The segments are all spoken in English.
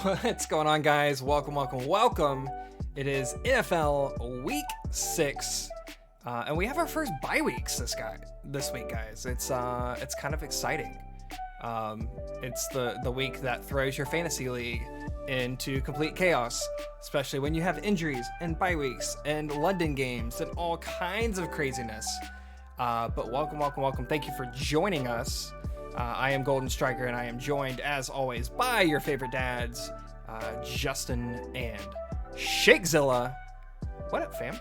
What's going on, guys? Welcome. It is NFL Week 6, and we have our first bye weeks this week, guys. It's kind of exciting. It's the week that throws your fantasy league into complete chaos, especially when you have injuries and bye weeks and London games and all kinds of craziness. But welcome. Thank you for joining us. I am Golden Striker, and I am joined, as always, by your favorite dads, Justin and Shakezilla. What up, fam?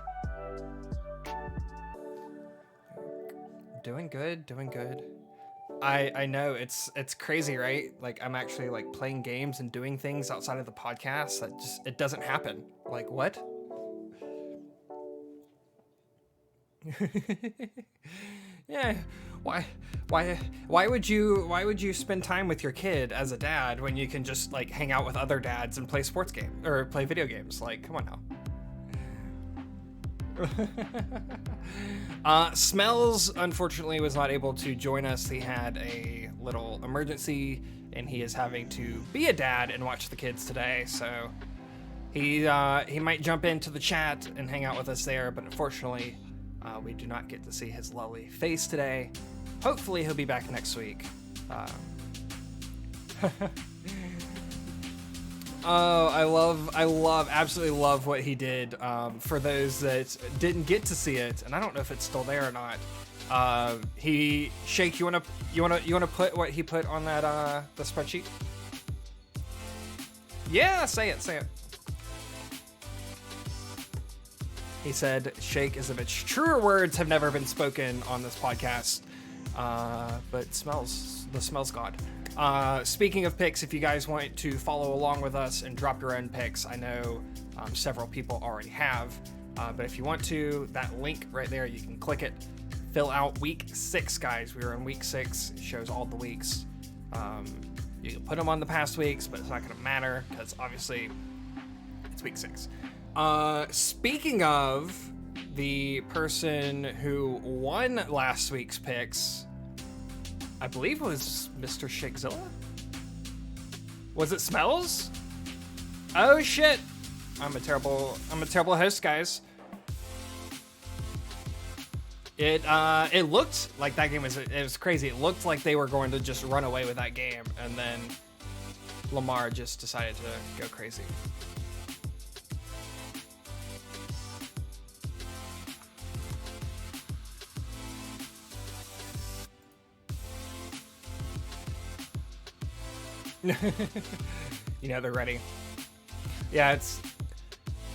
Doing good. I know it's crazy, right? Like, I'm actually like playing games and doing things outside of the podcast that it doesn't happen. Like, what? Yeah. Why would you spend time with your kid as a dad when you can just like hang out with other dads and play sports games or play video games? Like, come on now. Smells unfortunately was not able to join us. He had a little emergency and he is having to be a dad and watch the kids today. So he might jump into the chat and hang out with us there, but unfortunately we do not get to see his lovely face today. Hopefully he'll be back next week. I absolutely love what he did. For those that didn't get to see it, and I don't know if it's still there or not. Shake, you wanna put what he put on that the spreadsheet? Yeah, say it. He said, "Shake is a bitch." Truer words have never been spoken on this podcast, but the smells god. Speaking of picks, if you guys want to follow along with us and drop your own picks, I know several people already have, but if you want to, that link right there, you can click it. Fill out week 6, guys. We were in week 6. It shows all the weeks. You can put them on the past weeks, but it's not going to matter because obviously it's week 6. Speaking of the person who won last week's picks, I believe it was Mr. Shakezilla? Was it Smells? Oh shit! I'm a terrible host, guys. It looked like that game was crazy. It looked like they were going to just run away with that game, and then Lamar just decided to go crazy. You know they're ready. Yeah,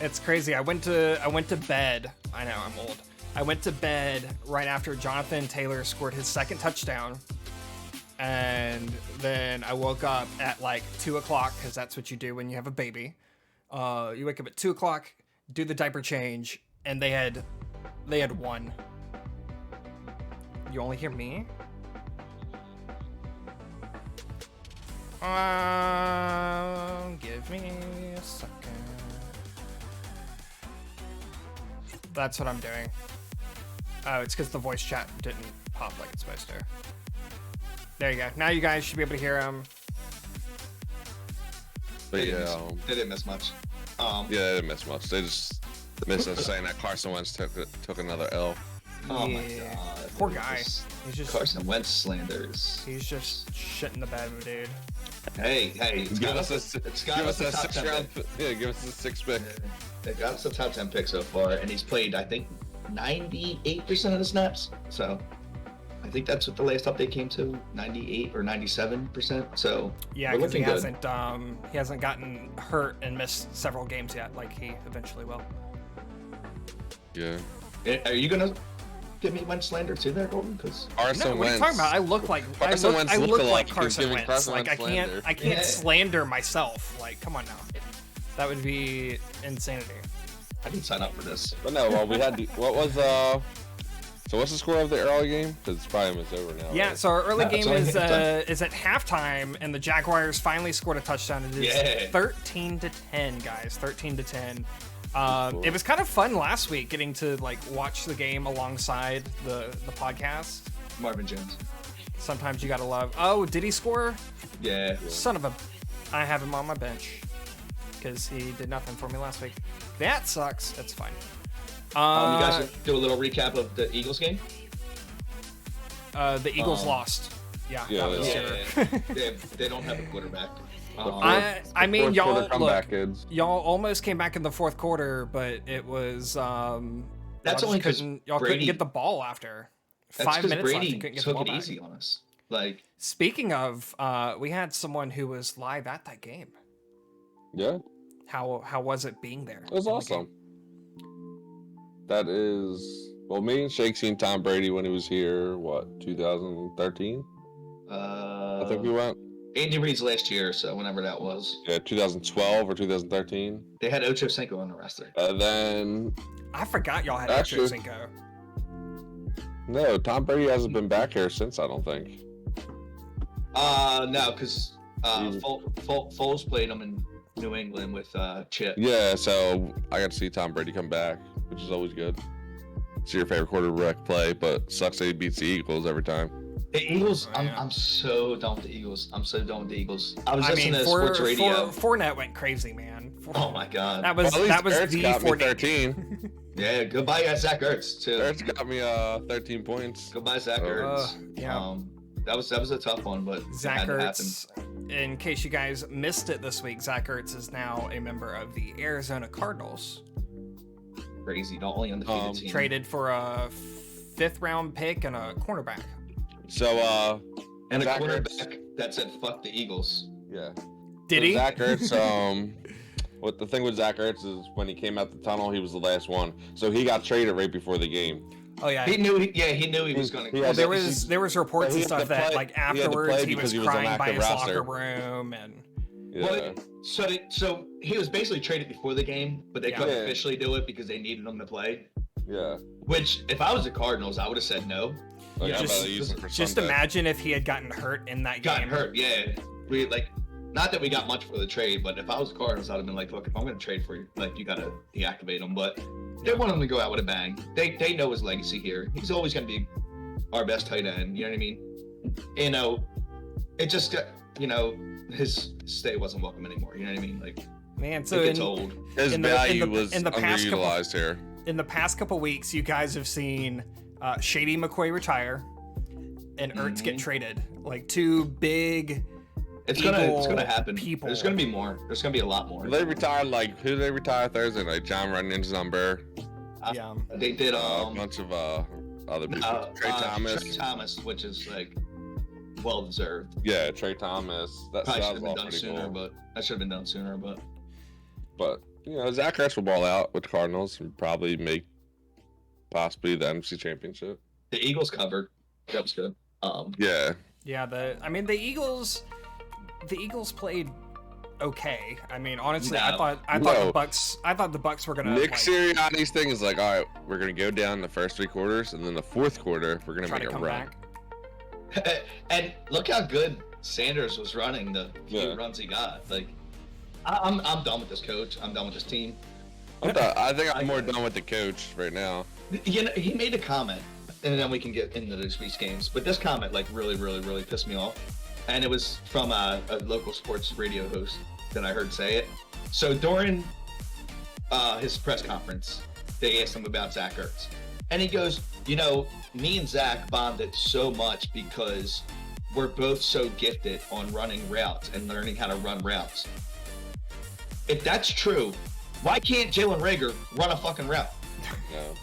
it's crazy. I went to bed. I know I'm old. I went to bed right after Jonathan Taylor scored his second touchdown, and then I woke up at like 2:00 because that's what you do when you have a baby. You wake up at 2:00, do the diaper change, and they had won. You only hear me? Give me a second. That's what I'm doing. Oh, it's because the voice chat didn't pop like it's supposed to. There you go. Now you guys should be able to hear him. But They didn't miss much. they didn't miss much. They just missed us saying that Carson Wentz took another L. Oh my god. Poor guy. He's just Carson Wentz slanders. He's just shitting the bed, dude. Hey, it's Give got us a top 10 6 round. pick. Yeah, give us a 6 pick. It got us a top 10 pick so far, and he's played, I think, 98% of the snaps. So I think that's what the last update came to, 98 or 97%. So Yeah, because he hasn't gotten hurt and missed several games yet, like he eventually will. Yeah. Are you gonna give me Wentz slander too there, Golden? Because Carson What are you Wentz. talking about? I look like Carson Wentz I look look-alike. like He's Carson giving Wentz. Carson Like Wentz slander. I can't Yeah. slander myself. Like, come on now. That would be insanity. I didn't sign up for this. But no, well, we had what was So what's the score of the early game? Because it's probably almost over now. Yeah, right? so our early No, game it's only is at halftime, and the Jaguars finally scored a touchdown. It is 13-10, guys. 13-10. It was kind of fun last week getting to like watch the game alongside the podcast. Marvin Jones. Sometimes you gotta love. Oh, did he score? Yeah. Son of a! I have him on my bench. because he did nothing for me last week. That sucks. That's fine. You guys do a little recap of the Eagles game? The Eagles lost. Yeah, that was they don't have a quarterback. I mean, y'all comeback kids. y'all almost came back in the fourth quarter, but it was That's only because y'all couldn't get the ball after 5 minutes Brady left. You couldn't get took the ball it back. easy on us. Like, Speaking of, we had someone who was live at that game. Yeah, How was it being there? it was awesome. That is, well, me and Shake seen Tom Brady when he was here, 2013? I think we went. Andy Reid's last year, so whenever that was. Yeah, 2012 or 2013. They had Ocho Cinco on the roster. And then, I forgot y'all had Actually- Cinco. no, Tom Brady hasn't been back here since, I don't think. No, because Foles played him in New England with Chip. Yeah, so I got to see Tom Brady come back, which is always good. It's your favorite quarterback play, but sucks that he beats the Eagles every time. The Eagles, Oh, yeah. I'm so done with the Eagles. I'm so done with the Eagles. I was I listening mean, to sports radio. Fournette went crazy, man. Oh my god. That was Well, at least that was Ertz the got me Fournette. 13. Yeah, goodbye Zach Ertz too. Ertz got me 13 points. Goodbye Zach Ertz. Yeah. That was a tough one, but Zach it had to happen. Ertz, in case you guys missed it this week, Zach Ertz is now a member of the Arizona Cardinals. Crazy, the only undefeated team. Traded for a 5th round pick and a cornerback. So, And a Zach quarterback Ertz. that said "fuck the Eagles." yeah. Did So he? Zach Ertz, what the thing with Zach Ertz is when he came out the tunnel, he was the last one. So he got traded right before the game. Oh yeah. He knew he was going to. Yeah, Well, there was reports he and had to stuff that play- like he had to afterwards play he was because he was on crying by active his roster. locker room and Yeah. Well, so he was basically traded before the game, but they couldn't Yeah. officially do it because they needed him to play. yeah. Which, if I was the Cardinals, I would have said no. Like, Yeah, I'm just- about to use him for just Sunday. imagine if he had gotten hurt in that Got game. hurt, yeah. We like, not that we got much for the trade, but if I was the Cardinals, I'd have been like, look, if I'm going to trade for you, like, you got to deactivate him. But they want him to go out with a bang. They know his legacy here. He's always going to be our best tight end. You know what I mean? You know, it just got, his stay wasn't welcome anymore. You know what I mean? Like, Man, so it gets in, old. His in the- value in the- was in the past couple- underutilized here. in the past couple weeks, you guys have seen Shady McCoy retire and Ertz get traded. Like two big. It's evil gonna happen. people. There's gonna be more. There's gonna be a lot more. They retired, who did they retire Thursday night? John Runyon's number. Yeah. They did A bunch of other people. Trey Thomas. Trey Thomas, which is like well deserved. Yeah, Trey Thomas. That Probably should was have been all done pretty sooner, cool. but that should have been done sooner. But But Zach Ertz will ball out with the Cardinals and probably make possibly the NFC Championship. the Eagles covered. That was good. Yeah. Yeah. The Eagles played okay. I mean, honestly, I No. thought the Bucks were gonna Nick like, Sirianni's thing is like, all right, we're gonna go down the first 3 quarters, and then the fourth quarter we're gonna try make to a come run. back. and look how good Sanders was running the few Yeah. runs he got. Like, I'm done with this coach. I'm done with this team. I think I'm more done with the coach right now. He made a comment, and then we can get into these week's games. But this comment like really, really, really pissed me off, and it was from a local sports radio host that I heard say it. So during his press conference, they asked him about Zach Ertz, and he goes, me and Zach bonded so much because we're both so gifted on running routes and learning how to run routes. If that's true, why can't Jalen Reagor run a fucking route? No.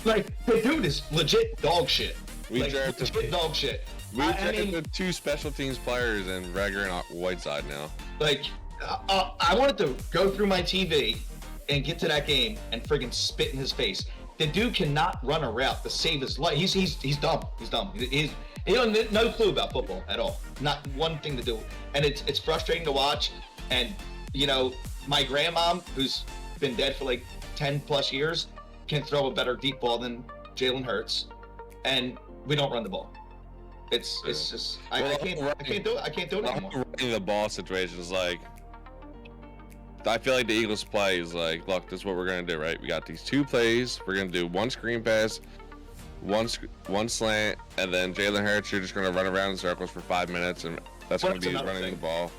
Like, the dude is legit dog shit. We Like, drafted- legit dog shit. We I mean, drafted 2 special teams players and Reagor and Whiteside now. like, I wanted to go through my TV and get to that game and friggin' spit in his face. The dude cannot run a route to save his life. He's dumb. He's dumb. He has no clue about football at all. Not one thing to do. And it's frustrating to watch. And, my grandmom, who's been dead for like 10 plus years, can throw a better deep ball than Jalen Hurts. And we don't run the ball. It's just I can't do it. I can't do it anymore. Running the ball situation is like, I feel like the Eagles play is like, look, this is what we're gonna do, right? We got these 2 plays. We're gonna do 1 screen pass, one slant, and then Jalen Hurts, you're just gonna run around in circles for 5 minutes, and that's Well, gonna be that's running another the ball.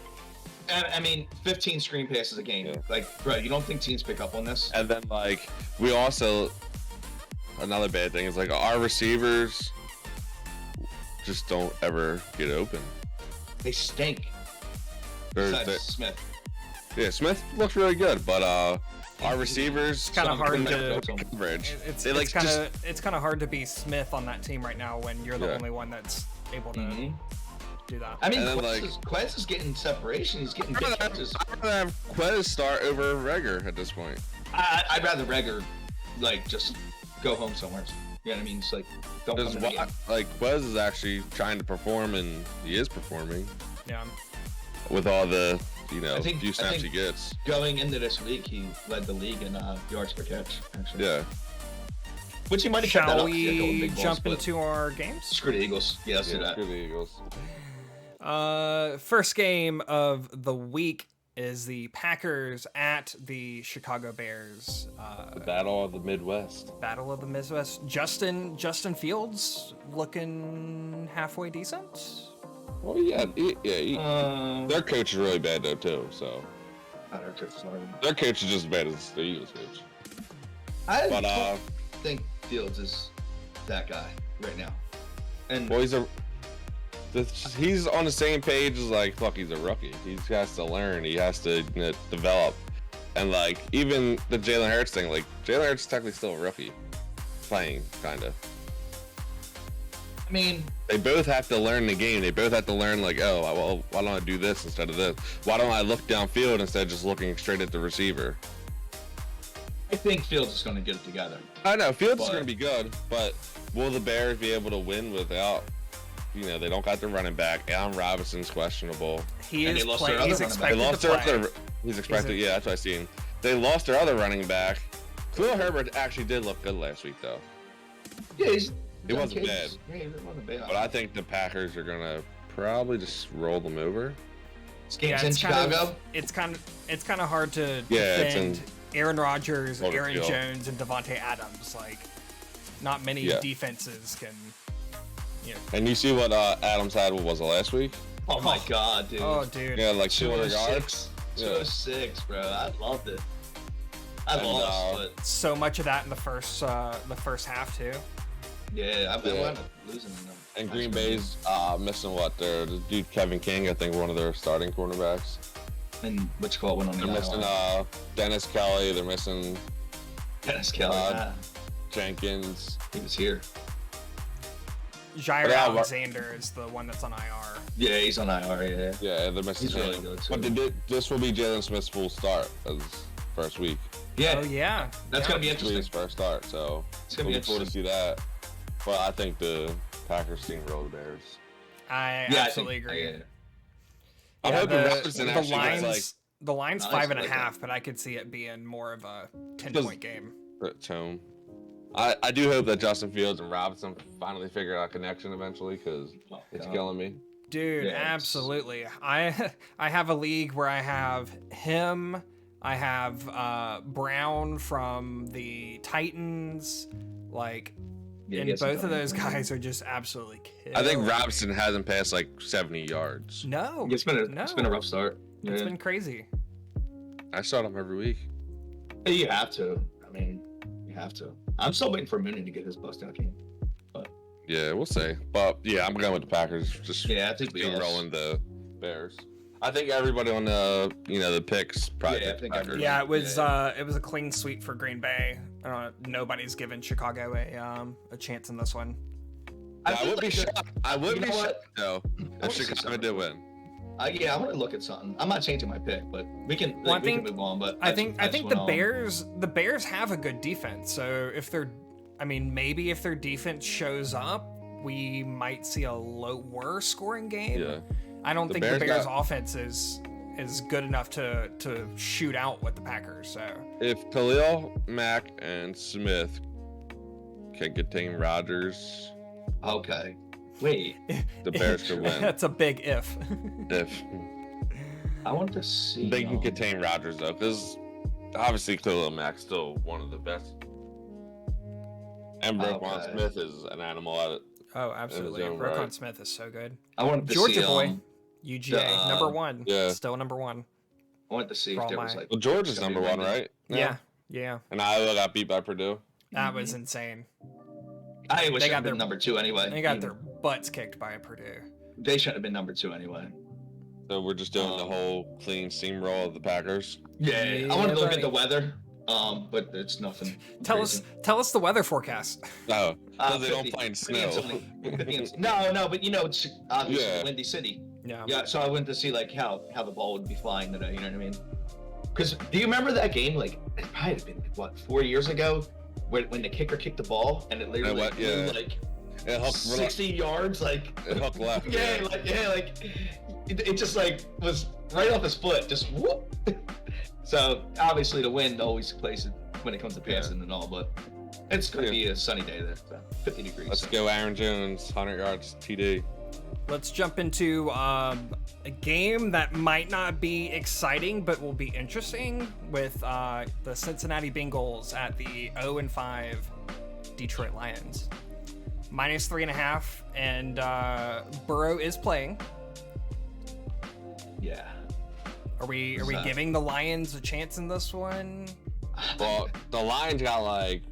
I mean, 15 screen passes a game. Yeah. Like, bro, you don't think teams pick up on this? And then like we also another bad thing is like our receivers just don't ever get open. They stink. Besides Smith. Yeah, Smith looks really good, but our receivers kind of hard to coverage. It's like kind of hard to be Smith on that team right now when you're the only one that's able to do that. I mean, Quez is getting separation. He's getting big catches. I'd rather have Quez start over Reagor at this point. I'd rather Reagor, like, just go home somewhere. You know what I mean? It's like, don't come to the game. Like, Quez is actually trying to perform, and he is performing. Yeah. With all the, few I snaps think he gets. Going into this week, he led the league in yards per catch, actually. Yeah. Which he might have kept that Shall up. we jump into our games? Screw the Eagles. Yeah, let's do that. Screw the Eagles. First game of the week is the Packers at the Chicago Bears. The Battle of the Midwest. Battle of the Midwest. Justin Fields looking halfway decent. Well, their coach is really bad though too. So their coach is just as bad as the Eagles coach. I think Fields is that guy right now. And well, he's on the same page as like, fuck, he's a rookie. He has to learn. He has to develop. And like even the Jalen Hurts thing, like Jalen Hurts is technically still a rookie, playing kind of. I mean, they both have to learn the game. They both have to learn like, oh, well, why don't I do this instead of this? Why don't I look downfield instead of just looking straight at the receiver? I think Fields is going to get it together. I know Fields is going to be good, but will the Bears be able to win without? They don't got their running back. Allen Robinson's questionable. He is playing. He's expected to play. He's expected. Yeah, that's what I seen. They lost their other running back. Khalil Herbert actually did look good last week, though. Yeah, he wasn't bad. Yeah, he wasn't bad. But I think the Packers are gonna probably just roll them over. This game's in Chicago. It's kind of hard to defend Aaron Rodgers, Aaron Jones, and Devontae Adams. Like, not many defenses can. And you see what Adams had? What was it last week? Oh my God, dude. Oh, dude. Yeah, like 200 yards. 206, bro. I loved it. I lost, but so much of that in the first half too. Yeah, I wound up losing them. And Green Bay's missing the dude Kevin King, I think one of their starting cornerbacks. And which call went on the They're missing Dennis Kelly. They're missing Dennis Kelly. Jenkins. He was here. Jair Alexander is the one that's on IR. Yeah, he's on IR. Yeah, they're missing him. Really good too. But this will be Jalen Smith's full start as first week. Yeah. Oh yeah. That's gonna be interesting. His first start, so it's gonna be cool to see that. But I think the Packers steamroll the Bears. I absolutely agree. I'm hoping Robinson actually line's gets the line's 5.5, but I could see it being more of a 10-point game. Home. I do hope that Justin Fields and Robinson finally figure out a connection eventually, because it's killing me. Dude, absolutely. I have a league where I have him. I have Brown from the Titans. Like, and both of those guys are just absolutely killing. I think Robinson hasn't passed like 70 yards. No. It's been a rough start. It's been crazy. I start him every week. You have to. I mean, you have to. I'm still waiting for Mooney to get his bust out game. But yeah, we'll see. But yeah, I'm going with the Packers. Just I think we rolling the Bears. I think everybody on the picks probably. Yeah, I think Packers. Yeah, it was a clean sweep for Green Bay. Nobody's given Chicago a chance in this one. I would be shocked. I would be shocked though if Chicago did win. I want to look at something. I'm not changing my pick, but we can move on. But I think the Bears have a good defense. So maybe if their defense shows up, we might see a lower scoring game. Yeah. I don't think the Bears' offense is good enough to shoot out with the Packers. So if Khalil Mack and Smith can contain Rodgers, okay. Wait, the Bears could win. That's a big if. If I want to see, they can contain Rodgers though, because obviously Khalil Mack's still one of the best, and Roquan Smith is an animal at it. Oh, absolutely. Roquan Smith is so good. I wanted to Georgia see, boy. UGA, number one. Yeah. Still number one. I wanted to see if there was like. Well, Georgia's number one, right? Yeah. And Iowa got beat by Purdue. That was insane. I wish they got been number 2 anyway. They got their butts kicked by Purdue. They shouldn't have been number 2 anyway. So we're just doing the whole clean steamroll of the Packers. Yeah, I want to look at the weather. But it's nothing. Tell us the weather forecast. Oh, they don't play in snow. No, but it's obviously a windy city. Yeah. Yeah, so I went to see like how the ball would be flying today. You know what I mean? Because do you remember that game? Like it probably had been 4 years ago, when the kicker kicked the ball and it literally flew like it hooked 60 yards. Like it hooked left. It just like was right off his foot. Just whoop. So obviously the wind always plays it when it comes to passing and all, but it's going to be a sunny day there. So 50 degrees. Let's go Aaron Jones, 100 yards TD. Let's jump into a game that might not be exciting, but will be interesting with the Cincinnati Bengals at the 0-5 Detroit Lions. -3.5, and Burrow is playing. Yeah. Are we giving the Lions a chance in this one? Well, the Lions got like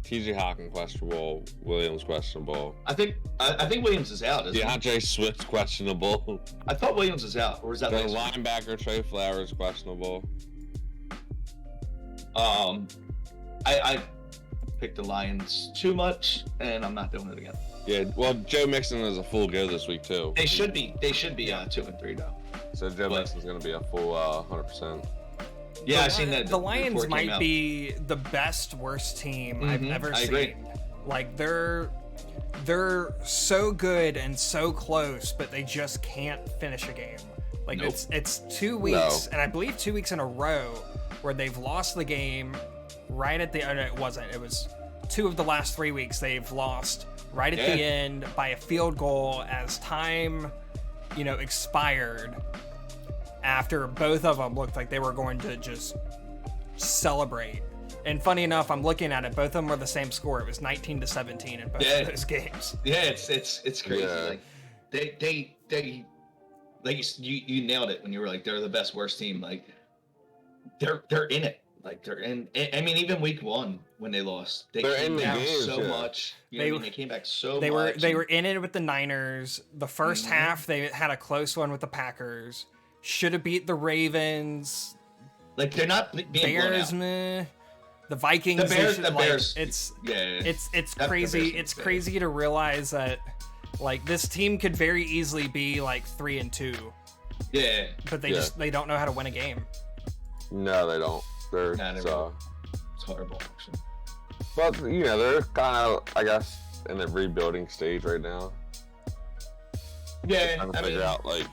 T.J. Hawkins questionable, Williams questionable. I think Williams is out. DeAndre Swift questionable. I thought Williams is out, or is that the linebacker Trey Flowers questionable? I picked the Lions too much, and I'm not doing it again. Yeah, well, Joe Mixon is a full go this week too. They should be 2-3 though. So Joe Mixon's going to be a full 100%. Yeah, I've seen that. The Lions might be the best worst team I've ever seen. Agree. Like they're so good and so close, but they just can't finish a game. Like it's 2 weeks, and I believe 2 weeks in a row where they've lost the game right at the end. It wasn't. It was 2 of the last 3 weeks they've lost right at the end by a field goal as time, expired. After both of them looked like they were going to just celebrate. And funny enough, I'm looking at it, both of them were the same score. It was 19-17 in both of those games. Yeah, it's crazy. Yeah. Like they like you nailed it when you were like they're the best worst team. Like they're in it. Like they're in. I mean, even week 1 when they lost, they're came back so much. They came back so much. They were in it with the Niners. The first half they had a close one with the Packers. Should have beat the Ravens. Like they're not being Bears, blown out. The Vikings. The Bears. It's crazy. It's crazy to realize that like this team could very easily be like 3-2. Yeah. But they don't know how to win a game. No, they don't. They're it's horrible actually. But they're kind of, I guess, in the rebuilding stage right now. Yeah. Trying to figure out like.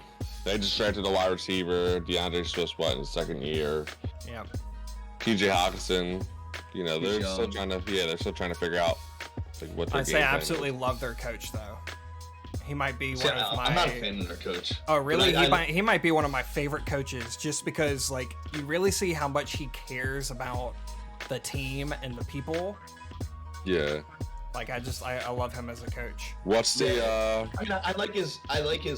They just drafted a wide receiver, DeAndre Swift, in his second year. Yeah. T.J. Hawkinson, they're still trying to figure out like what their I'd say I absolutely love their coach though. He might be one of my. I'm not a fan of their coach. Oh really? He might be one of my favorite coaches just because like you really see how much he cares about the team and the people. Yeah. Like I love him as a coach. What's the? I mean, I like his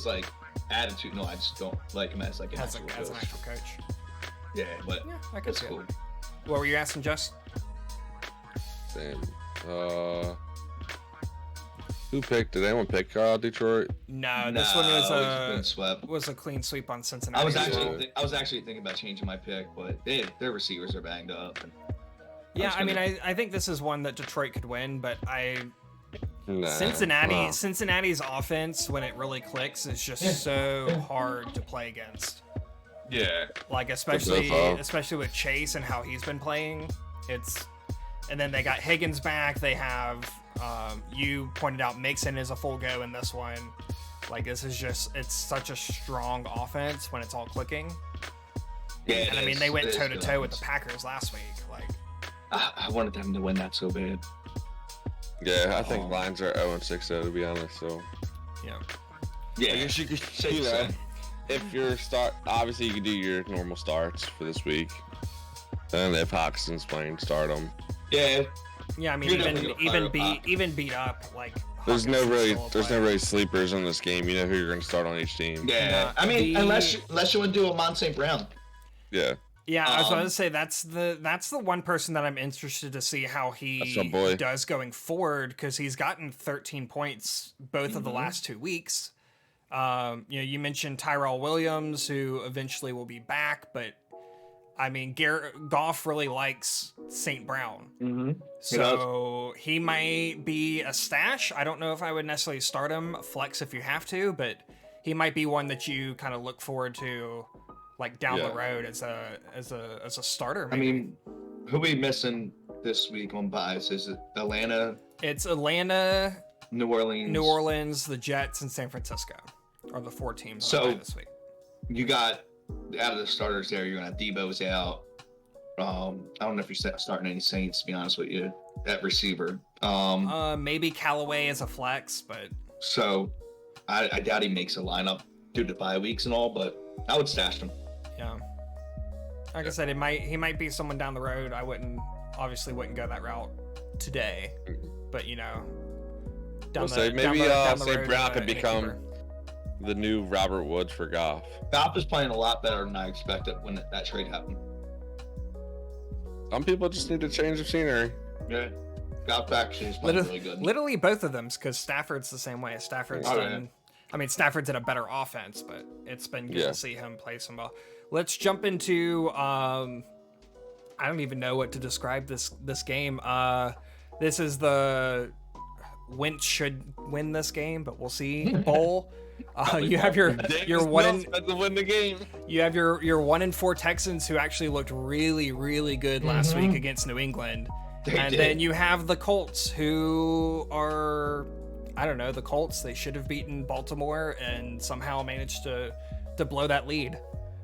like attitude. No, I just don't like him as like an actual as an actual coach. Yeah, but I could that's see cool. it. What were you asking, Jess? Damn. Who picked? Did anyone pick Detroit? No, this one was a clean sweep on Cincinnati. I was actually thinking about changing my pick, but their receivers are banged up. Yeah, I think this is one that Detroit could win, but Cincinnati's offense, when it really clicks, is just so hard to play against. Yeah. Like especially with Chase and how he's been playing. And then they got Higgins back. They have you pointed out Mixon is a full go in this one. Like this is it's such a strong offense when it's all clicking. Yeah. And I mean they went toe to toe with the Packers last week. Like I wanted them to win that so bad. Yeah, I think Lions are 0-6 though, to be honest. So yeah, I guess you could if your obviously you could do your normal starts for this week. And if Hawkinson's playing, start him. Yeah. Yeah, I mean even beat up like There's Hawkins no can still play. really sleepers in this game. You know who you're going to start on each team. Yeah, No, I mean, the- unless you want to do a Mont St. Brown. Yeah. Yeah, I was about Um, to say that's the one person that I'm interested to see how That's my he boy. does going forward, because he's gotten 13 points both of the last 2 weeks. You mentioned Tyrell Williams, who eventually will be back, but I mean, Goff really likes St. Brown, so he might be a stash. I don't know if I would necessarily start him, flex if you have to, but he might be one that you kind of look forward to, like down the road as a starter. Maybe. I mean, who we missing this week on buys? Is it Atlanta, It's Atlanta, New Orleans? the Jets, and San Francisco are the 4 teams on So- bye this week. You got out of the starters there. You're gonna have Debo's out. I don't know if you're starting any Saints. To be honest with you, at receiver. Maybe Callaway as a flex, but So I doubt he makes a lineup due to bye weeks and all. But I would stash him. yeah. Like I said, he might be someone down the road. I obviously wouldn't go that route today, but We'll say maybe down the St. road, Brown could in a become keeper. the new Robert Woods for Goff. Goff is playing a lot better than I expected when that trade happened. Some people just need a change of scenery. Yeah, Goff actually is playing really good. Literally both of them, because Stafford's the same way. Stafford's Stafford's in a better offense, but it's been good to see him play some ball. Let's jump into I don't even know what to describe this game. This is the Wentz should win this game, but we'll see. Bowl. You have your one to win the game. you have your 1-4 Texans, who actually looked really, really good last week against New England. Then you have the Colts, who are, I don't know, the Colts. They should have beaten Baltimore and somehow managed to blow that lead.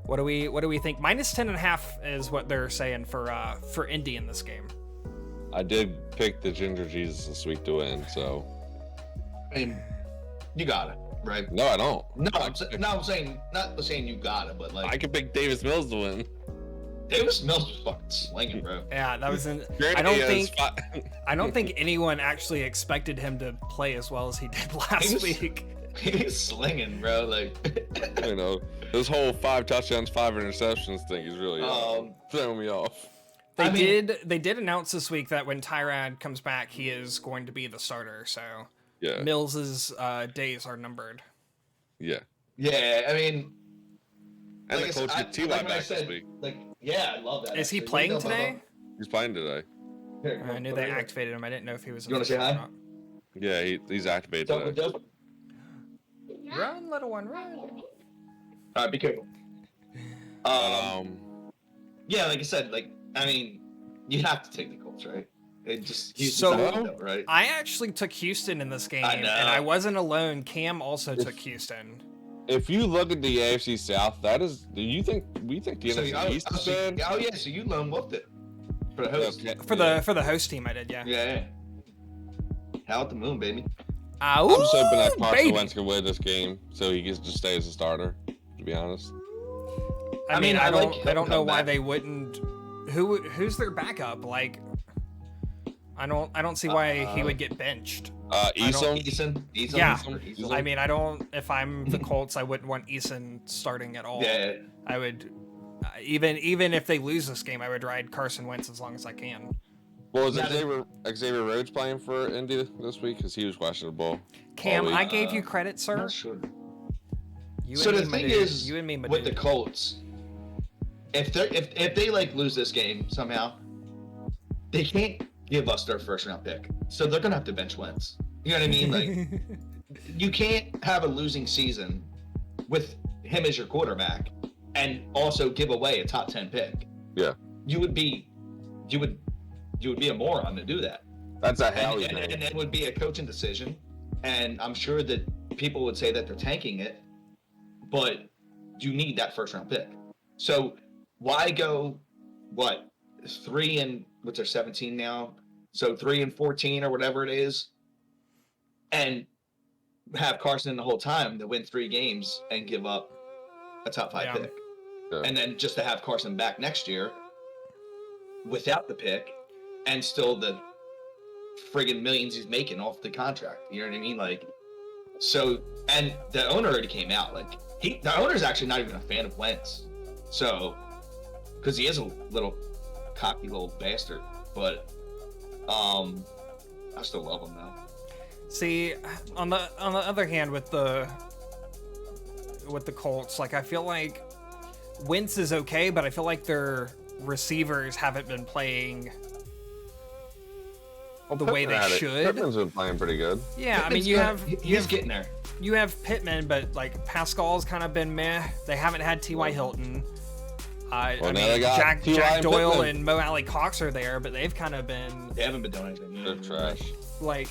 What do we think? -10.5 is what they're saying for Indy in this game. I did pick the Ginger Jesus this week to win, so. I mean, you got it, right? No, I don't. No, I'm saying not saying you got it, but like I could pick Davis Mills to win. Davis Mills was fucking slinging, bro. Yeah, that was in. Granted, I don't he has think fi- I don't think anyone actually expected him to play as well as he did last week. He's slinging, bro. Like, this whole 5 touchdowns, 5 interceptions thing is really throwing me off. They did announce this week that when Tyrod comes back, he is going to be the starter. So Yeah. Mills's days are numbered. Yeah. yeah, I mean, And like the Colts get T.Y. like I back said, this week. Like, yeah, I love that. Is he actually. playing What do you know today? He's playing today. about- Here, I knew go they here. activated him. I didn't know if he was. You wanna say official or hi? not. Yeah, he's activated Don't- today. don't- Run, little one, run. All right, be careful. Yeah, like I said, I mean, you have to take the Colts, right? It just right? I actually took Houston in this game, I know. and I wasn't alone. Cam also took Houston. If you look at the AFC South, we think the NFC East is bad? Oh yeah, so you lone wolfed it for the host. Okay. For the host team, I did, yeah. Yeah. How at the moon, baby. I'm just hoping that Ooh, Carson baby. Wentz can win this game, so he gets to stay as a starter. To be honest, I mean, I like don't know come why back. they wouldn't. Who's their backup? Like, I don't see why he would get benched. Eason. Eason. Yeah. Eason. I mean, if I'm the Colts, I wouldn't want Eason starting at all. Yeah. I would, even if they lose this game, I would ride Carson Wentz as long as I can. Well, is That is- Xavier Rhodes playing for Indy this week? Because he was questionable. Cam, all week. I gave you credit, sir. Not sure. You So and the me, my thing dude. is, You and me, my with dude. the Colts, if they lose this game somehow, they can't give us their first round pick, so they're gonna have to bench Wentz. You know what I mean? Like, you can't have a losing season with him as your quarterback and also give away a top 10 pick. Yeah. You would be a moron to do that. That's a hell And it would be a coaching decision. And I'm sure that people would say that they're tanking it, but you need that first round pick. So why go, 3 and, what's their 17 now? So 3 and 14 or whatever it is, and have Carson the whole time to win 3 games and give up a top 5 Yeah. pick. Yeah. And then just to have Carson back next year without the pick and still friggin' millions he's making off the contract. You know what I mean? Like, so, and the owner already came out. Like, the owner's actually not even a fan of Wentz. So, because he is a little cocky little bastard, but I still love him though. See, on the other hand, with the Colts, like I feel like Wentz is okay, but I feel like their receivers haven't been playing the way they should. Pittman's been playing pretty good. Yeah, Pittman's I mean, he's getting there. You have Pittman, but like Pascal's kind of been meh. They haven't had T.Y. Hilton. I mean, Jack Doyle Pittman. and Mo Alley Cox are there, but they've kind of been. They haven't been doing anything. They're trash. Like,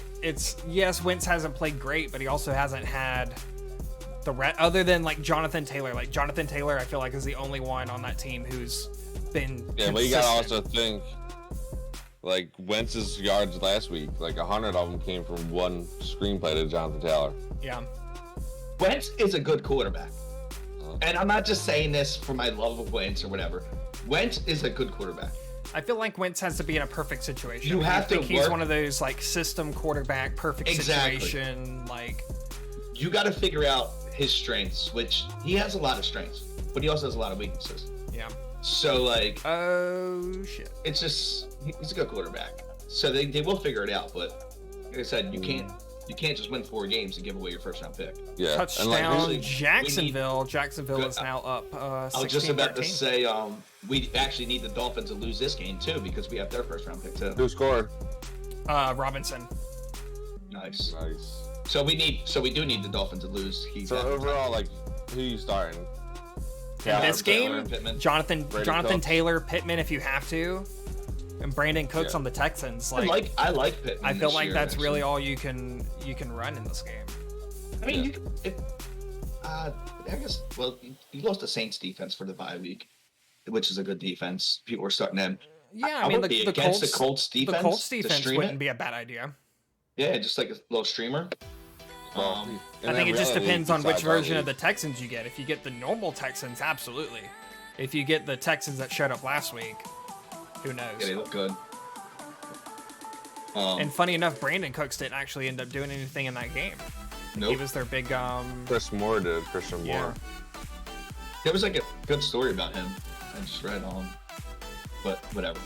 yes, Wentz hasn't played great, but he also hasn't had other than like Jonathan Taylor. Like Jonathan Taylor, I feel like is the only one on that team who's been. Yeah, consistent. but you gotta also think, like Wentz's yards last week, like 100 of them came from one screenplay to Jonathan Taylor. Yeah. Wentz is a good quarterback. And I'm not just saying this for my love of Wentz or whatever. Wentz is a good quarterback. I feel like Wentz has to be in a perfect situation. You have to He's one of those like system quarterback, perfect situation. Like, you got to figure out his strengths, which he has a lot of strengths, but he also has a lot of weaknesses. Yeah. So like, oh shit, it's just he's a good quarterback. So they will figure it out. But like I said, you can't just win 4 games and give away your first round pick. Yeah. Touchdown, and Jacksonville. Jacksonville is now up. I was just about to say, we actually need the Dolphins to lose this game too because we have their first round pick too. Who scored? Robinson. Nice. So we do need the Dolphins to lose. So overall, like, who you starting? In this game, Pittman. Jonathan Taylor, Pittman if you have to, and Brandon Cooks on the Texans. Like, I like Pittman. I feel like that's really all you can run in this game. I mean, I guess. Well, you lost the Saints defense for the bye week, which is a good defense. People were starting them. Yeah, I mean the Colts defense. The Colts defense wouldn't be a bad idea. Yeah, just like a little streamer. I think it just depends on which version of the Texans you get. If you get the normal Texans, absolutely. If you get the Texans that showed up last week, who knows? Yeah, they look good. And funny enough, Brandon Cooks didn't actually end up doing anything in that game. Nope. He was their big. Christian Moore. There was like a good story about him. I just read on, but whatever.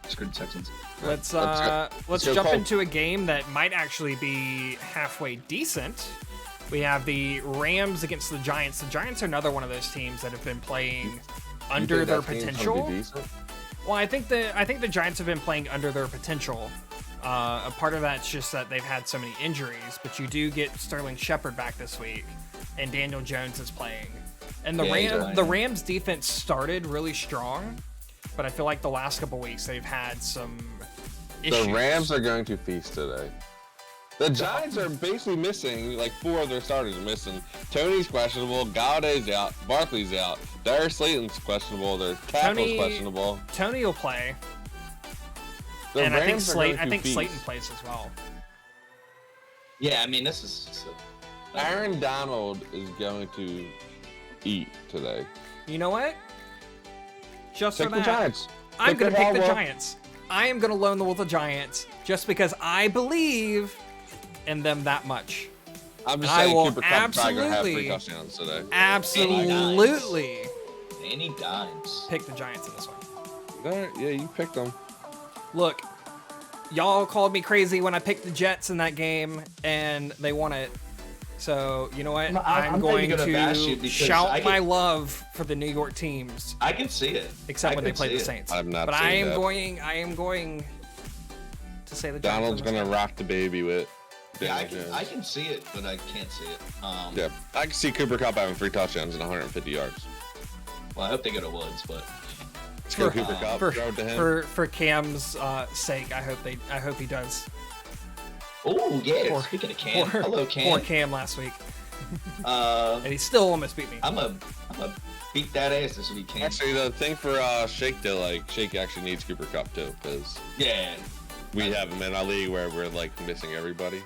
Screw the Texans. Let's jump into a game that might actually be halfway decent. We have the Rams against the Giants. The Giants are another one of those teams that have been playing under their potential. Well, I think the Giants have been playing under their potential. A part of that's just that they've had so many injuries, but you do get Sterling Shepard back this week, and Daniel Jones is playing. And the Rams defense started really strong, but I feel like the last couple weeks they've had some issues. The Rams are going to feast today. The Giants are basically missing, like 4 of their starters are missing. Tony's questionable, Galladay's out, Barkley's out, Darius Slayton's questionable, their tackle's questionable. Tony will play. And I think Slayton plays as well. Yeah, I mean, this is... Aaron Donald is going to eat today. You know what? Just Pick for that, the Giants. I'm going to pick the Giants. I am going to loan with the Giants just because I believe in them that much. I'm just saying Cooper Kupp absolutely going to have 3 touchdowns today. Absolutely. And he dimes. Pick the Giants in this one. Yeah, you picked them. Look, y'all called me crazy when I picked the Jets in that game, and they won it. So, you know what? I'm going to shout my love for the New York teams. I can see it. Except when they play the Saints. I'm not but I am that. going to say the Giants. Donald's going to rock the baby with. Yeah, I can see it, but I can't see it. Yeah, I can see Cooper Kupp having 3 touchdowns and 150 yards. Well, I hope they go to Woods, but for Cam's sake, I hope he does. Oh yeah. Speaking of Cam, hello Cam. Poor Cam last week. And he still almost beat me. I'm a beat that ass this week, Cam. Actually, the thing for Shake to Shake actually needs Cooper Kupp too, because we have him in a league where we're like missing everybody.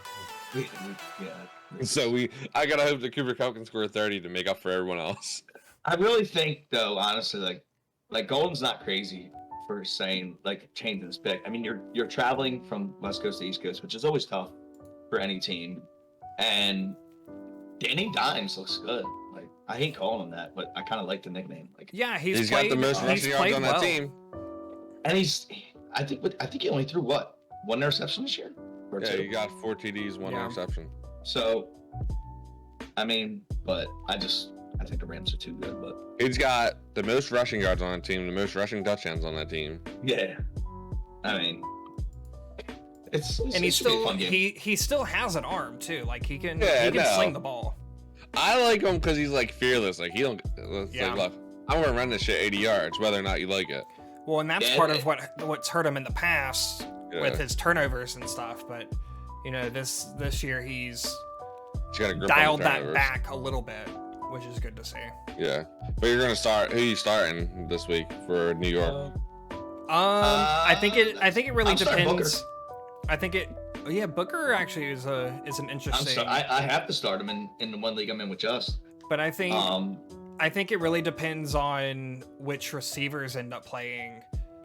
So I gotta hope that Cooper Kupp can score 30 to make up for everyone else. I really think though, honestly, like Golden's not crazy for saying like changing his pick. I mean, you're traveling from West Coast to East Coast, which is always tough for any team. And Danny Dimes looks good. Like I hate calling him that, but I kind of like the nickname. Like Yeah, He's got the most rushing yards on that team. and I think he only threw what, one interception this year? Or Yeah, two? he got 4 TDs, 1 interception. So, I mean, but I think the Rams are too good. But He's got the most rushing yards on that team, the most rushing touchdowns on that team. yeah, I mean, it's and it should be a fun game. he still has an arm too. Like he can Yeah, sling the ball. I like him because he's like fearless. Like he don't. Like, look, I'm gonna run this shit 80 yards, whether or not you like it. Well, and that's part of what's hurt him in the past with his turnovers and stuff. But you know, this year he's got a grip dialed on the that turnovers. back a little bit, which is good to see. Yeah, but you're gonna start. Who you starting this week for New York? I think it really I'm starting depends. I think it. Yeah, Booker actually is an interesting. I have to start him in the one league I'm in with Just. But I think it really depends on which receivers end up playing,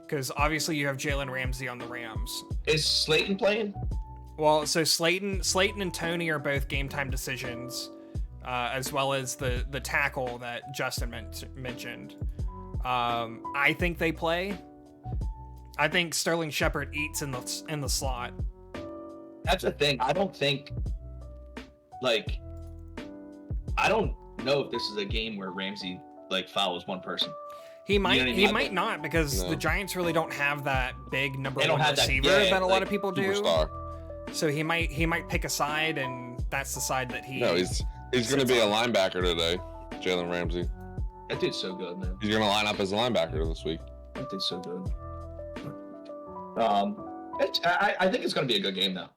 because obviously you have Jalen Ramsey on the Rams. Is Slayton playing? Well, so Slayton and Tony are both game time decisions, as well as the tackle that Justin mentioned. I think they play. I think Sterling Shepard eats in the slot. That's the thing. I don't know if this is a game where Ramsey follows one person. He might. You know what I mean? He might not, because the Giants really don't have that big number one receiver that a lot of people do. Superstar. So he might pick a side, and that's the side that he. No, he's going to be a linebacker today, Jalen Ramsey. That dude's so good, man. He's going to line up as a linebacker this week. That dude's so good. I think it's going to be a good game, though.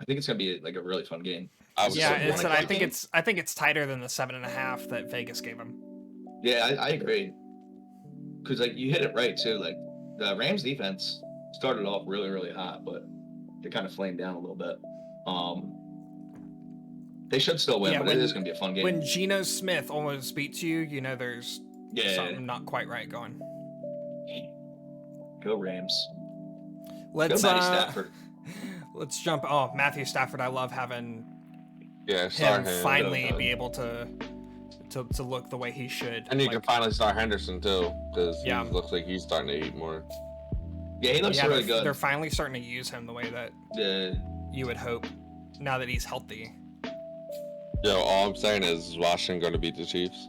I think it's going to be a really fun game. I think it's tighter than the 7.5 that Vegas gave him. Yeah, I agree. Because you hit it right too. Like the Rams defense started off really, really hot, but they kind of flamed down a little bit. They should still win, but it is going to be a fun game. When Geno Smith almost beats you, you know there's something not quite right going. Go Rams. Go Matty Stafford. Let's jump. Oh, Matthew Stafford! I love having him finally be able to look the way he should. And you can finally start Henderson too, because he looks like he's starting to eat more. Yeah, he looks really good. They're finally starting to use him the way that you would hope, now that he's healthy. Yo, all I'm saying is Washington going to beat the Chiefs.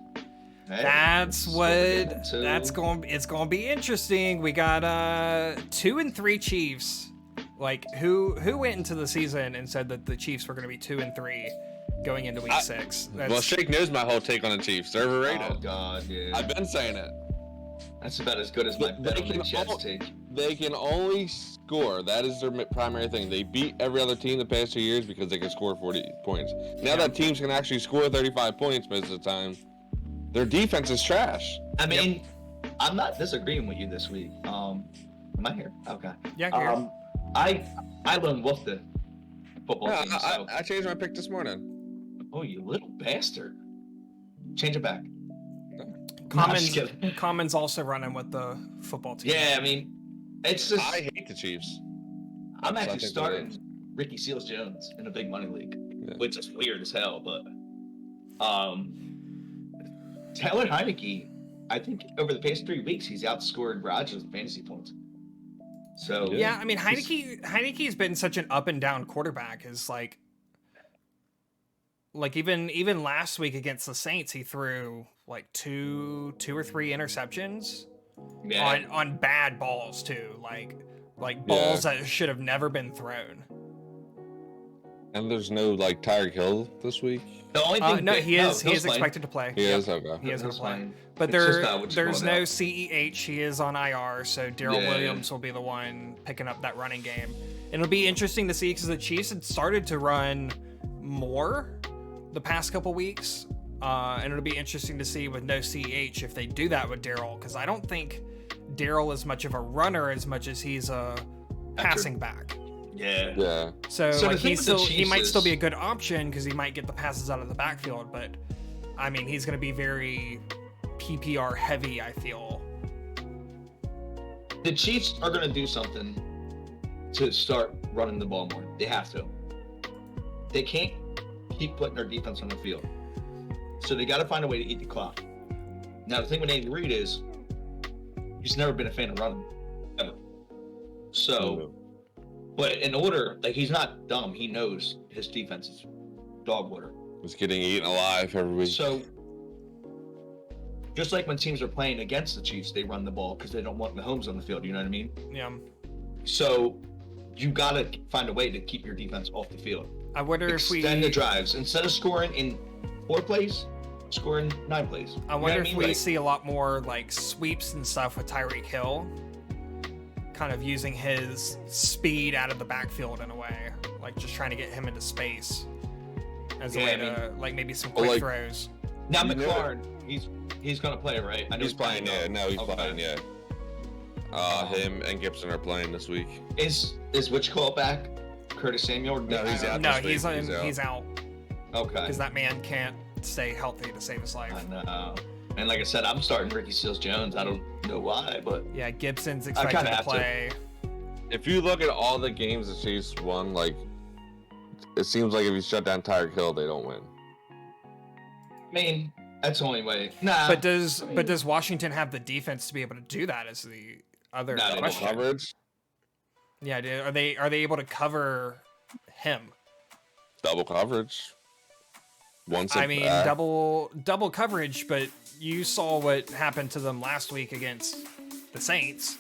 Hey, it's gonna be interesting. We got 2-3 Chiefs. Like who went into the season and said that the Chiefs were gonna be 2-3 going into week 6? Well, Shake knows my whole take on the Chiefs. They're overrated. Oh God, yeah. I've been saying it. That's about as good as my bet on the Jets take. They can only score. That is their primary thing. They beat every other team the past 2 years because they can score 40 points. Now that teams can actually score 35 points most of the time, their defense is trash. I mean, I'm not disagreeing with you this week. Am I here? Okay. Yeah, here. I lone wolfed the football team. So. I changed my pick this morning. Oh, you little bastard! Change it back. Common's also running with the football team. Yeah, I mean, it's just. I hate the Chiefs. I'm actually starting Ricky Seals-Jones in a big money league, which is weird as hell. But Taylor Heineke, I think over the past 3 weeks he's outscored Rodgers in fantasy points. So yeah, I mean Heineke's been such an up and down quarterback. Is like even last week against the Saints, he threw like two or three interceptions on bad balls too, like balls that should have never been thrown. And there's no Tyreek Hill this week. The only thing he is expected to play. He is okay. He is going to play. But there's no CEH. He is on IR, so Darrell Williams will be the one picking up that running game. And it'll be interesting to see, because the Chiefs had started to run more the past couple weeks, and it'll be interesting to see with no CEH if they do that with Darrell, because I don't think Darrell is much of a runner as much as he's a passing back. Yeah. So he might still be a good option because he might get the passes out of the backfield, but I mean he's going to be very PPR heavy, I feel. the Chiefs are going to do something to start running the ball more. They have to. They can't keep putting their defense on the field. So they got to find a way to eat the clock. Now, the thing with Andy Reid is he's never been a fan of running, ever. So, but in order, like, he's not dumb. He knows his defense is dog water. It's getting eaten alive every week. So, just like when teams are playing against the Chiefs, they run the ball because they don't want Mahomes on the field. You know what I mean? Yeah. So, you got to find a way to keep your defense off the field. I wonder if we extend the drives instead of scoring in 4 plays, scoring 9 plays. I wonder if we like, see a lot more like sweeps and stuff with Tyreek Hill, kind of using his speed out of the backfield in a way, like just trying to get him into space as a way to like maybe some quick throws. Now McLaurin, he's gonna play, right? I know he's playing. Yeah, no, he's playing. Yeah. Him and Gibson are playing this week. Is which call back? Curtis Samuel? No, he's out. No, he's out. Okay. Because that man can't stay healthy to save his life. I know. And like I said, I'm starting Ricky Seals-Jones. I don't know why, but yeah, Gibson's expected to play. If you look at all the games the Chiefs won, like it seems like if you shut down Tyreek Hill, they don't win. I mean, that's the only way. Nah. But does Washington have the defense to be able to do that? Is the other question. Coverage. Yeah, are they able to cover him? Double coverage. Double coverage, but you saw what happened to them last week against the Saints.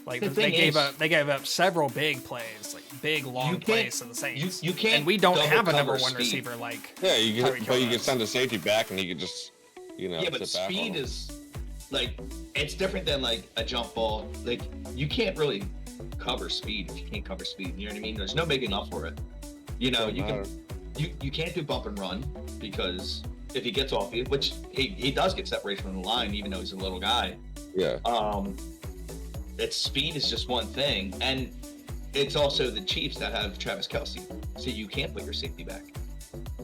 Like they gave up several big plays, like big long plays to the Saints. You can't. And we don't have a number one speed. Receiver like. Yeah, you can send a safety back, and he could just, Yeah, but speed is like it's different than like a jump ball. Like you can't really cover speed if you can't cover speed. You know what I mean? There's no big enough for it. You know, you can't do bump and run because if he gets off you, which he does get separation from the line, even though he's a little guy. Yeah. It's speed is just one thing, and it's also the Chiefs that have Travis Kelce, so you can't put your safety back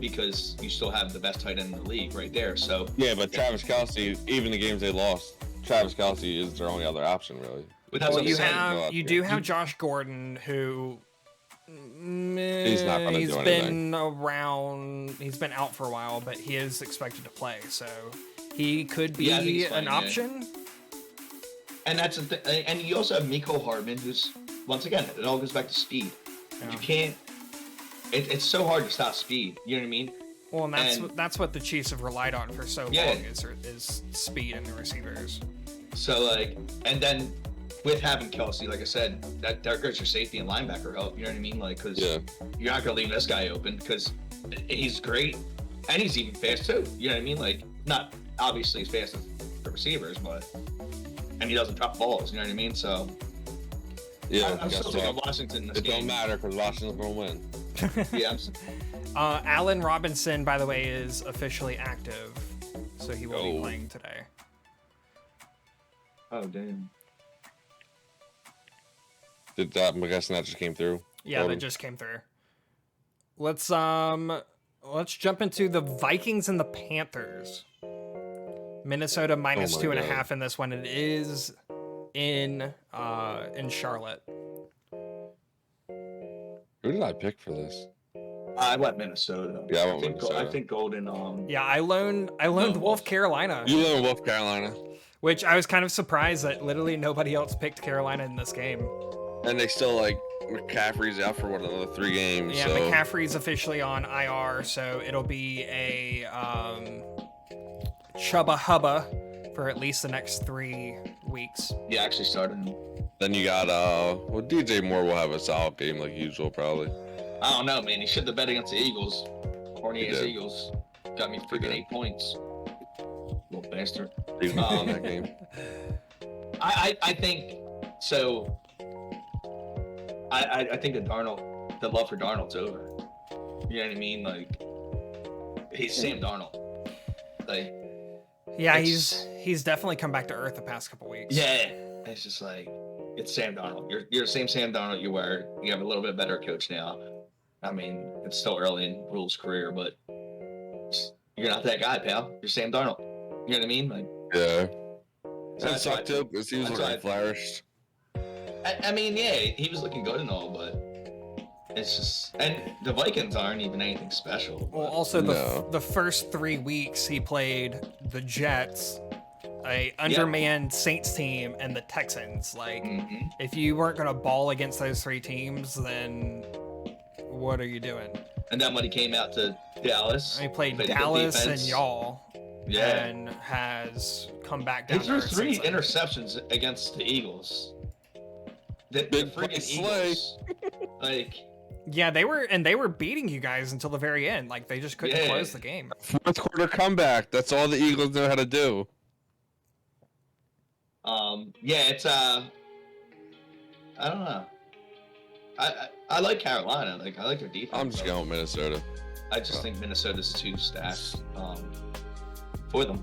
because you still have the best tight end in the league right there. So yeah, but Travis Kelce, even the games they lost, Travis Kelce is their only other option, really. But that's well, you do have Josh Gordon, who he's not going to do anything. He's been out for a while, but he is expected to play, so he could be an option. And that's the thing. And you also have Mecole Hardman, who's, once again, it all goes back to speed. Yeah. You can't. It's so hard to stop speed. You know what I mean? Well, and that's what the Chiefs have relied on for so long is speed in the receivers. So like, and then with having Kelce, like I said, that goes your safety and linebacker help. You know what I mean? Like, because you're not gonna leave this guy open because he's great and he's even fast too. You know what I mean? Like, not obviously as fast as the receivers, but. And he doesn't drop balls, you know what I mean? So, yeah, I'm still taking Washington in this game. It don't matter because Washington's going to win. Yeah. Allen Robinson, by the way, is officially active, so he will be playing today. Oh, damn. Did that? I'm guessing that just came through. Yeah, that just came through. Let's jump into the Vikings and the Panthers. Minnesota minus 2.5 in this one. It is in Charlotte. Who did I pick for this? I went Minnesota. Yeah, I went Minnesota. I think Golden. Yeah, I loaned Wolf Carolina. You loaned Wolf Carolina. Which I was kind of surprised that literally nobody else picked Carolina in this game. And they still McCaffrey's out for another 3 games. Yeah, so. McCaffrey's officially on IR, so it'll be a Chubba Hubba for at least the next 3 weeks. Yeah, actually started. Then you got DJ Moore will have a solid game like usual probably. I don't know, man. He should have bet against the Eagles. Horny ass Eagles got me freaking 8 points. Little bastard. He's not in that game. I think so. I think the love for Darnold's over. You know what I mean? Like, he's Sam Darnold. Like. Yeah, he's definitely come back to earth the past couple weeks. Yeah, it's just like it's Sam Darnold. You're the same Sam Darnold you were. You have a little bit better coach now. I mean, it's still early in Rule's career, but you're not that guy, pal. You're Sam Darnold. You know what I mean? Like, yeah. That sucked too because he was looking flourished. I mean, yeah, he was looking good and all, but it's just, and the Vikings aren't even anything special. Well, also the first 3 weeks he played the Jets, a undermanned Saints team, and the Texans. Like, if you weren't gonna ball against those 3 teams, then what are you doing? And then when he came out to Dallas, he played Dallas and y'all. Yeah. And has come back down. He threw 3 interceptions against the Eagles. The freaking Eagles. Like. Yeah, they were beating you guys until the very end. Like, they just couldn't close the game. Fourth quarter comeback. That's all the Eagles know how to do. Yeah, it's I don't know. I like Carolina. Like, I like their defense. I'm just going with Minnesota. I just think Minnesota's too stacked for them.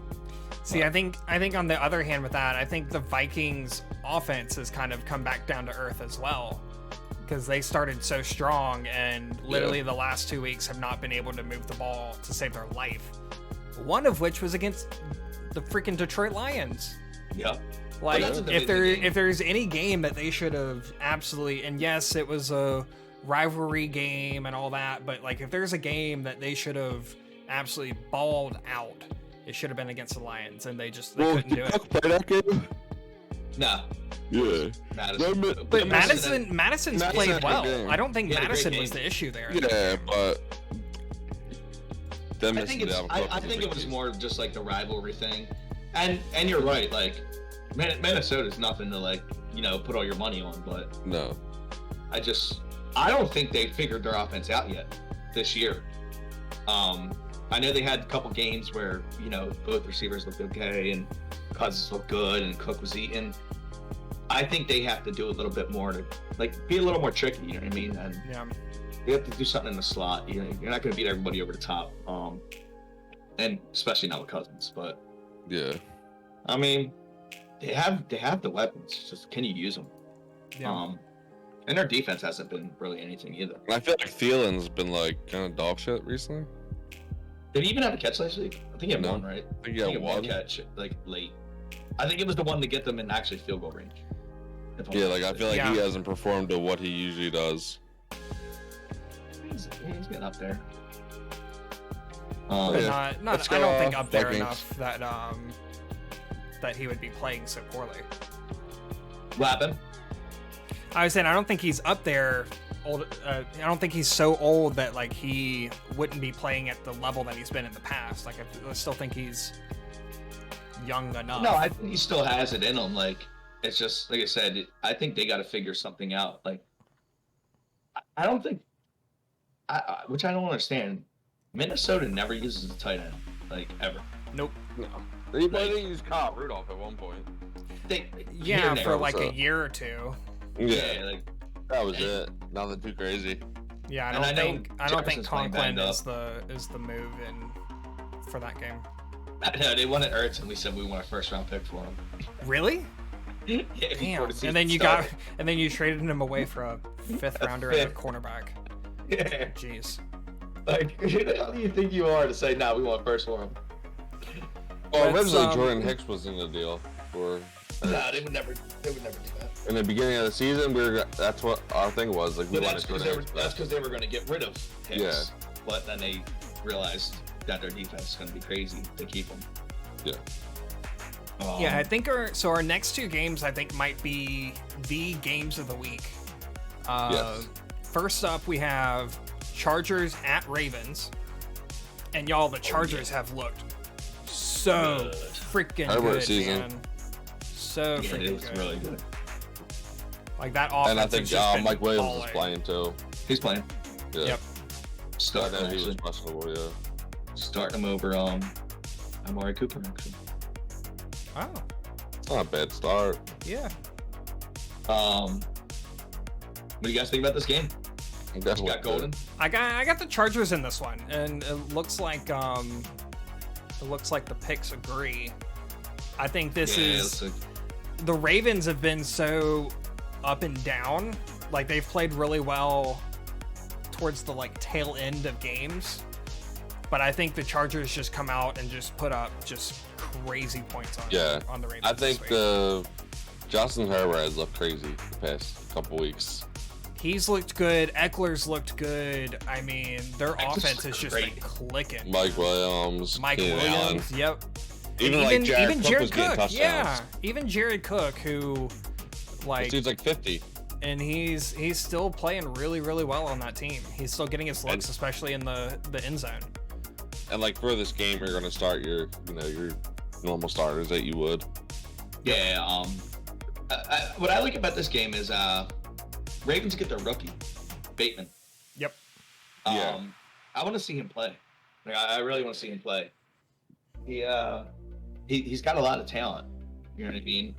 See, I think on the other hand with that, I think the Vikings offense has kind of come back down to earth as well, because they started so strong and literally the last 2 weeks have not been able to move the ball to save their life. One of which was against the freaking Detroit Lions. Yep. Like, if there's any game that they should have absolutely, and yes, it was a rivalry game and all that, but like, if there's a game that they should have absolutely balled out, it should have been against the Lions, and they couldn't do it. Play that game? No. Yeah. But Madison's played well. Game. I don't think Madison was the issue there. Yeah, but I think it was more just like the rivalry thing, and you're right. Like, Minnesota's nothing to, like, put all your money on, but no. I don't think they figured their offense out yet this year. I know they had a couple games where, both receivers looked okay and Cousins looked good and Cook was eating. I think they have to do a little bit more to, like, be a little more tricky, you know what I mean? And they have to do something in the slot. You're not going to beat everybody over the top, and especially not with Cousins. But yeah, I mean, they have the weapons. It's just, can you use them? Yeah. And their defense hasn't been really anything either. I feel like Thielen's been like kind of dog shit recently. Did he even have a catch last week? I think he had one, right? I think he had one catch, like, late. I think it was the one to get them in actually field goal range. Yeah, like, I feel like he hasn't performed to what he usually does. He's getting up there. I don't think up there enough that he would be playing so poorly. What happened? I was saying I don't think he's up there. I don't think he's so old that, like, he wouldn't be playing at the level that he's been in the past. Like, I still think he's young enough. No, I think he still has it in him. Like, it's just, like I said, I think they got to figure something out. Like, I don't think, which I don't understand, Minnesota never uses a tight end, like, ever. Nope. No. They used Kyle Rudolph at one point. For like a year or two. Yeah, like, that was it. Nothing too crazy. Yeah, I don't think Conklin is the move for that game. No, they wanted Ertz, and we said we want a first-round pick for him. Really? Yeah. Damn. And then you traded him away for a fifth rounder at a cornerback. Yeah. Jeez. Like, who the hell do you think you are to say, "No, we want first for him"? Well, originally Jordan Hicks was in the deal for. No, they would never do that. In the beginning of the season, that's what our thing was. Like, that's because they were going to get rid of Hicks. Yeah. But then they realized that their defense is going to be crazy to keep him. Yeah. Yeah, I think our next 2 games, I think, might be the games of the week. Yes. First up, we have Chargers at Ravens, and y'all, the Chargers have looked so freaking good, man. So freaking good. Really good. Like, that offense. And I think Mike Williams is playing too. He's playing. Yeah. Yep. Starting he was questionable. Yeah. Starting him over Amari Cooper actually. Oh. It's not a bad start. Yeah. What do you guys think about this game? You got Golden? I got the Chargers in this one, and it looks like the picks agree. I think this is the Ravens have been so up and down. Like, they've played really well towards the, like, tail end of games, but I think the Chargers just come out and just put up just crazy points on the Ravens. I think the Justin Herbert has looked crazy the past couple weeks. He's looked good. Eckler's looked good. I mean, their offense has just been great. clicking. Mike Williams, Mike Keenan Williams, Allen. yep. Even And like Jared Cook was getting Cook, touchdowns. yeah. Even Jared Cook, who, like, This dude's like 50. and he's still playing really, really well on that team. He's still getting his looks, especially in the end zone. And like for this game, you're gonna start your normal starters that you would. Yeah. What I like about this game is Ravens get their rookie, Bateman. Yep. Yeah. I want to see him play. Like, I really want to see him play. He's got a lot of talent. You know what I mean?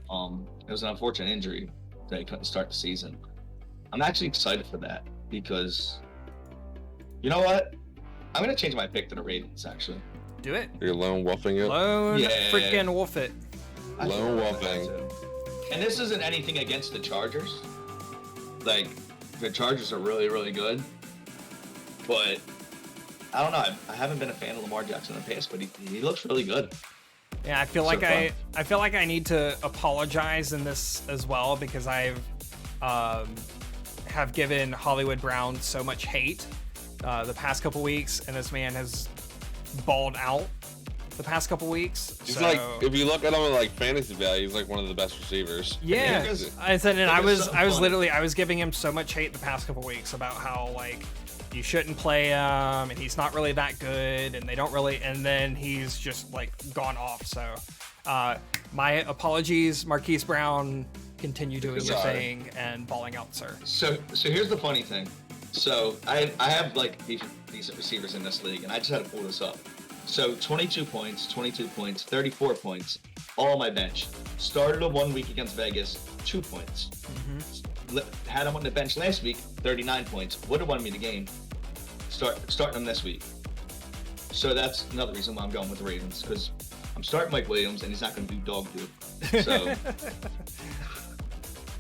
It was an unfortunate injury that he couldn't start the season. I'm actually excited for that because, you know what? I'm gonna change my pick to the Ravens. Actually, Do it. You're lone wolfing it. Lone Yeah. freaking wolf it. I Lone feel wolfing. that too. And this isn't anything against the Chargers. Like, the Chargers are really, really good. But I don't know. I haven't been a fan of Lamar Jackson in the past, but he looks really good. Yeah, I feel So like fun. I feel like I need to apologize in this as well because I've have given Hollywood Brown so much hate the past couple weeks, and this man has balled out the past couple weeks. He's so, like, if you look at him in like fantasy value, he's like one of the best receivers. yeah, Because- I said, and I because was something funny. literally I was giving him so much hate the past couple weeks about how like you shouldn't play him and he's not really that good and they don't really, and then he's just like gone off. So my apologies, Marquise Brown. Continue doing your Sorry. thing and balling out, sir. So here's the funny thing. So I have like decent receivers in this league, and I just had to pull this up. So 22 points, 34 points, all on my bench. Started a 1 week against Vegas, 2 points. Had him on the bench last week, 39 points. Would have won me the game. Starting him this week. So that's another reason why I'm going with the Ravens, because I'm starting Mike Williams, and he's not going to do dog food. So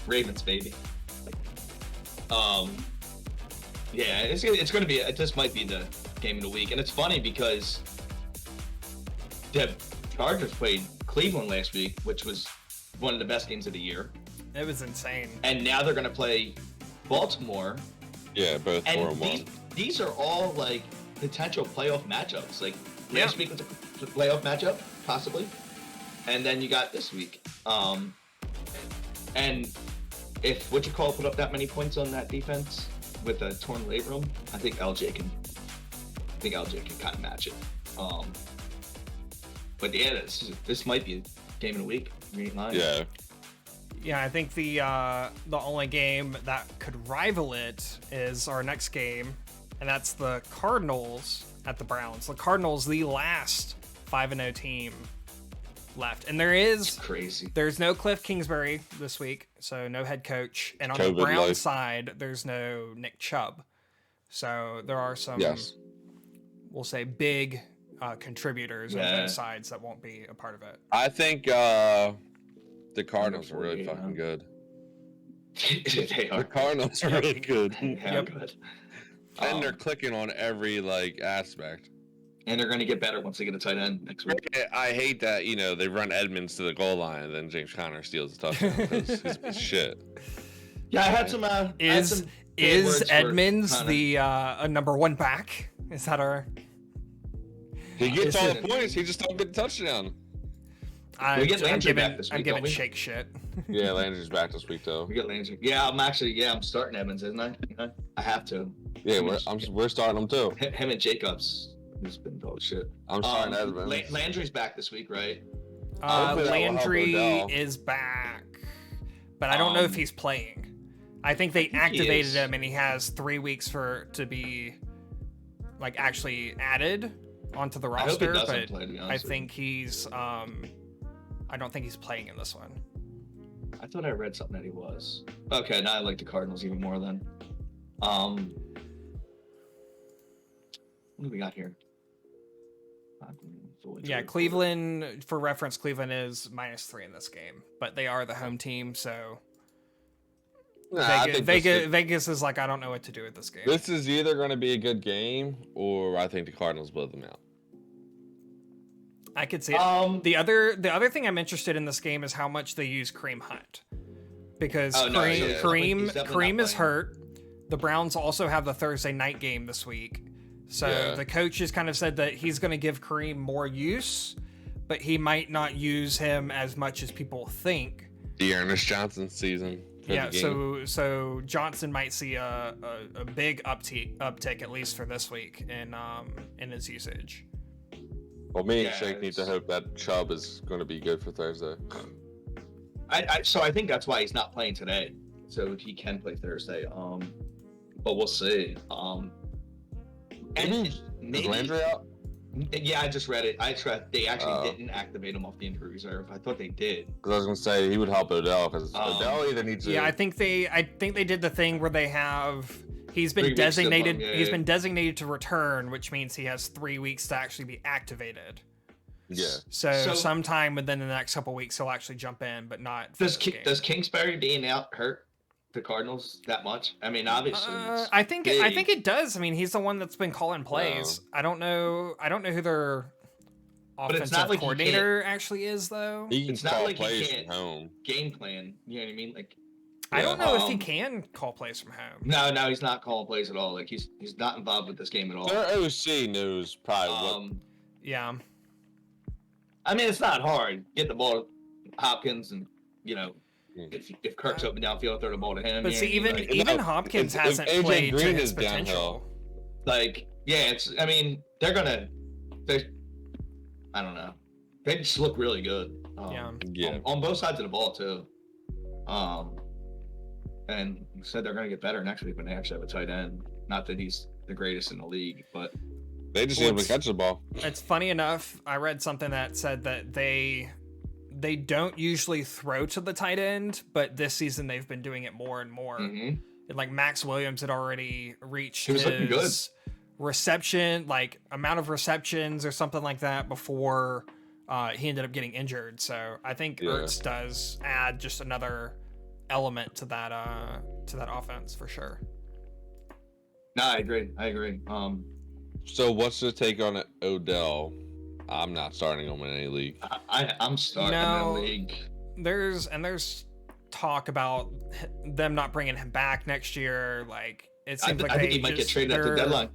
Ravens, baby. Yeah, it's going to be. This might be the game of the week, and it's funny because the Chargers played Cleveland last week, which was one of the best games of the year, It was insane. and now they're going to play Baltimore. Yeah, both 4-1. And these are all like potential playoff matchups. Like last Yeah. week was a playoff matchup, possibly, and then you got this week. And if what you call put up that many points on that defense with a torn labrum, I think LJ can kind of match it. But yeah, this might be a game of the week. You ain't lying. Yeah. Yeah, I think the only game that could rival it is our next game, and that's the Cardinals at the Browns. The Cardinals, the last 5-0 team left, and Crazy. there's no Cliff Kingsbury this week, so no head coach, and on the COVID Browns life. side, there's no Nick Chubb. So there are some, Yes. we'll say, big contributors on Yeah. both sides that won't be a part of it. I think the Cardinals are really 48, fucking huh? good. They are. The Cardinals are really good. They are Yep. good. And they're clicking on every like aspect. And they're going to get better once they get a tight end next week. I hate that, they run Edmonds to the goal line and then James Conner steals the touchdown because he's a piece of shit. Yeah, I had some. I had Is some good words for Edmonds Connor. the a number one back? Is that our? He gets Is all it- the points, he just don't get the touchdown. We get Landry back this I'm week, giving don't we? Shake shit. Yeah, Landry's back this week though. We got Landry. Yeah, I'm starting Evans, isn't I? Yeah, I have to. Yeah, we're starting him too. Him and Jacobs, who's been dog shit. I'm starting Edmonds. Landry's back this week, right? Hopefully that will help Landry Odell. is back, but I don't know if he's playing. I think they activated is. him, and he has 3 weeks to be like actually added onto the I hope he roster. doesn't But play, to be I honest with think he's I don't think he's playing in this one. you. I thought I read something that he was. Okay, now I like the Cardinals even more then. What do we got here? Yeah, Cleveland, for reference, Cleveland is -3 in this game, but they are the home team, so Nah, I think Vegas is like, I don't know what to do with this game. this is either going to be a good game or I think the Cardinals blow them out. I could see it. The other thing I'm interested in this game is how much they use Kareem Hunt, because Kareem is hurt. The Browns also have the Thursday night game this week, so the coach has kind of said that he's going to give Kareem more use, but he might not use him as much as people think. The Ernest Johnson season. Yeah, so Johnson might see a big uptick at least for this week in his usage. Well, me and Shake need to hope that Chubb is going to be good for Thursday. So I think that's why he's not playing today, so he can play Thursday. But we'll see. And maybe Landry out? Yeah, I just read it. They actually didn't activate him off the injury reserve. I thought they did. Because I was gonna say he would help Odell, because Odell either needs to. Yeah, I think they did the thing where they have. He's been designated. He's been designated to return, which means he has 3 weeks to actually be activated. Yeah. So sometime within the next couple weeks, he'll actually jump in, but not. Does Kingsbury being out hurt the Cardinals that much? I mean, obviously. I think it does. I mean, he's the one that's been calling plays. I don't know who their offensive coordinator actually is, though. He can it's call not like plays he can't from home. game plan. You know what I mean? Like, I don't know if he can call plays from home. No, he's not calling plays at all. Like, he's not involved with this game at all. Their OC knows probably what. Yeah. I mean, it's not hard. Get the ball to Hopkins, and if Kirk's open downfield, throw the ball to him. But see, even Hopkins hasn't played to his potential. Like, yeah, I mean, I don't know. They just look really good. On both sides of the ball too. And said they're going to get better next week when they actually have a tight end. Not that he's the greatest in the league, but they just need him to catch the ball. It's funny enough. I read something that said that they don't usually throw to the tight end, but this season they've been doing it more and more. Mm-hmm. And like Max Williams had already reached his reception, like amount of receptions or something like that before he ended up getting injured. So I think Ertz does add just another element to that offense for sure. No, I agree. So what's the take on Odell? I'm not starting him in any league. I'm starting in a league. There's talk about them not bringing him back next year. Like it seems I think he might get traded at the deadline.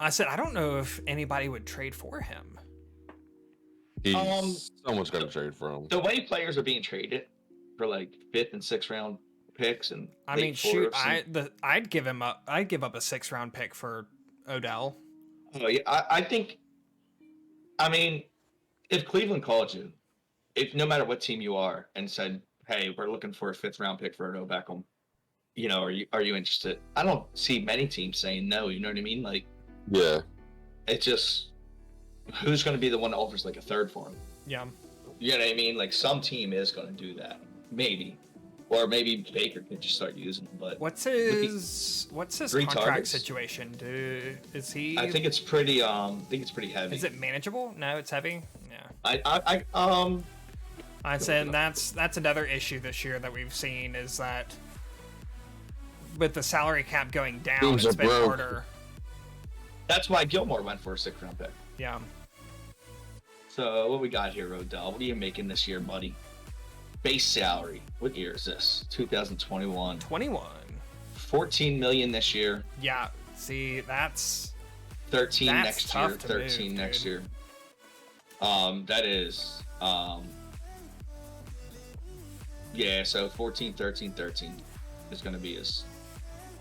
I said I don't know if anybody would trade for him. Someone's going to trade for him. The way players are being traded for like 5th and 6th round picks, and I mean, shoot, I'd give up a 6th round pick for Odell. Oh yeah, I think. I mean, if Cleveland called you, if no matter what team you are, and said, "Hey, we're looking for a 5th round pick for Odell Beckham," are you interested? I don't see many teams saying no. You know what I mean? Like, yeah, it's just who's going to be the one that offers like a 3rd for him? Yeah, you know what I mean? Like some team is going to do that, maybe, or maybe Baker could just start using him. But what's his contract targets situation? Is he? I think it's pretty. Heavy. Is it manageable? No, it's heavy. Yeah. I said that's another issue this year that we've seen is that with the salary cap going down, it's been harder. That's why Gilmore went for a 6th round pick. Yeah. So what we got here, Odell? What are you making this year, buddy? Base salary. What year is this? 2021. 21. $14 million this year. Yeah. See, that's 13 next year. Tough to 13 move, next dude. year. That is. Yeah. So 14, 13, 13 is going to be his.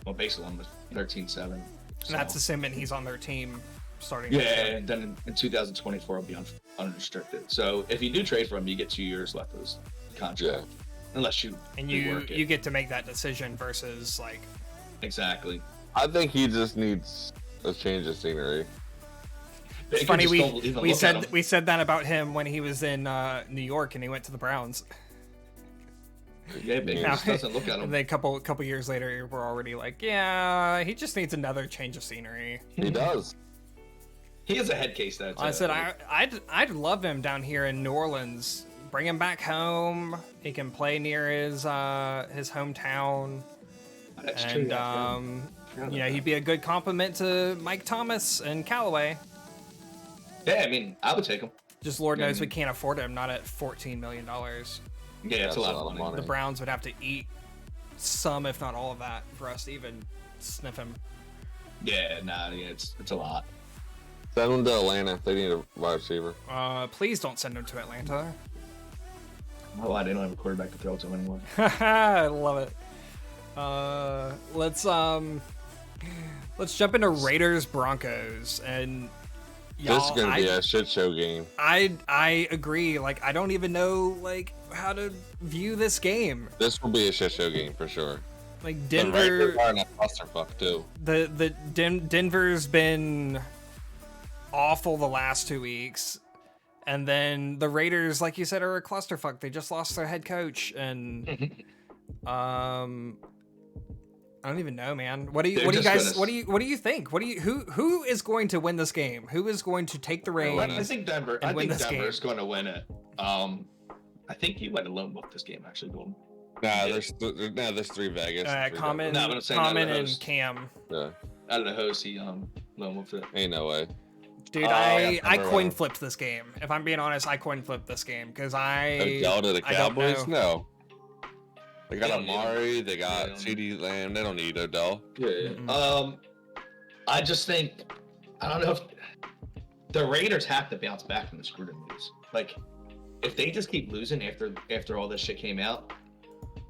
Well, base one was 13-7. And that's assuming he's on their team starting. Yeah, and then in 2024 he'll be unrestricted. So if you do trade for him, you get 2 years left of his contract, unless you work it. You get to make that decision versus like. Exactly. I think he just needs a change of scenery. It's funny we said that about him when he was in New York and he went to the Browns. Yeah, Baker just doesn't look at him. And then a couple years later, we're already like, yeah, he just needs another change of scenery. He does. He is a head case, though. I said I'd love him down here in New Orleans. Bring him back home. He can play near his hometown. That's and true. he'd be a good compliment to Mike Thomas and Callaway. Yeah, I mean, I would take him. Just Lord knows we can't afford him, not at $14 million. Yeah, it's a lot of money. The Browns would have to eat some, if not all of that, for us to even sniff him. Yeah, it's a lot. Send him to Atlanta. They need a wide receiver. Please don't send him to Atlanta. Oh, why they don't have a quarterback to throw to anymore. I love it. Let's jump into Raiders Broncos, and this is gonna be a shit show game. I agree. Like, I don't even know how to view this game. This will be a shit show game for sure. Like, Denver are in a clusterfuck too. Denver's been awful the last 2 weeks, and then the Raiders, like you said, are a clusterfuck. They just lost their head coach, and I don't even know, man. What do you think? Who is going to win this game? Who is going to take the reins? I think Denver. I think Denver's going to win it. I think you went alone with this game, actually, Golden. Nah, there's 3 Vegas. Common and Cam. Yeah. Out of the host, he lone wolfed it. Ain't no way. Dude, I coin flipped this game. If I'm being honest, I coin flipped this game because Odell to the Cowboys? No. They got Amari, they got CeeDee Lamb. They don't need Odell. Yeah. Mm-hmm. I just think, I don't know if the Raiders have to bounce back from the screw and lose. Like, if they just keep losing after all this shit came out,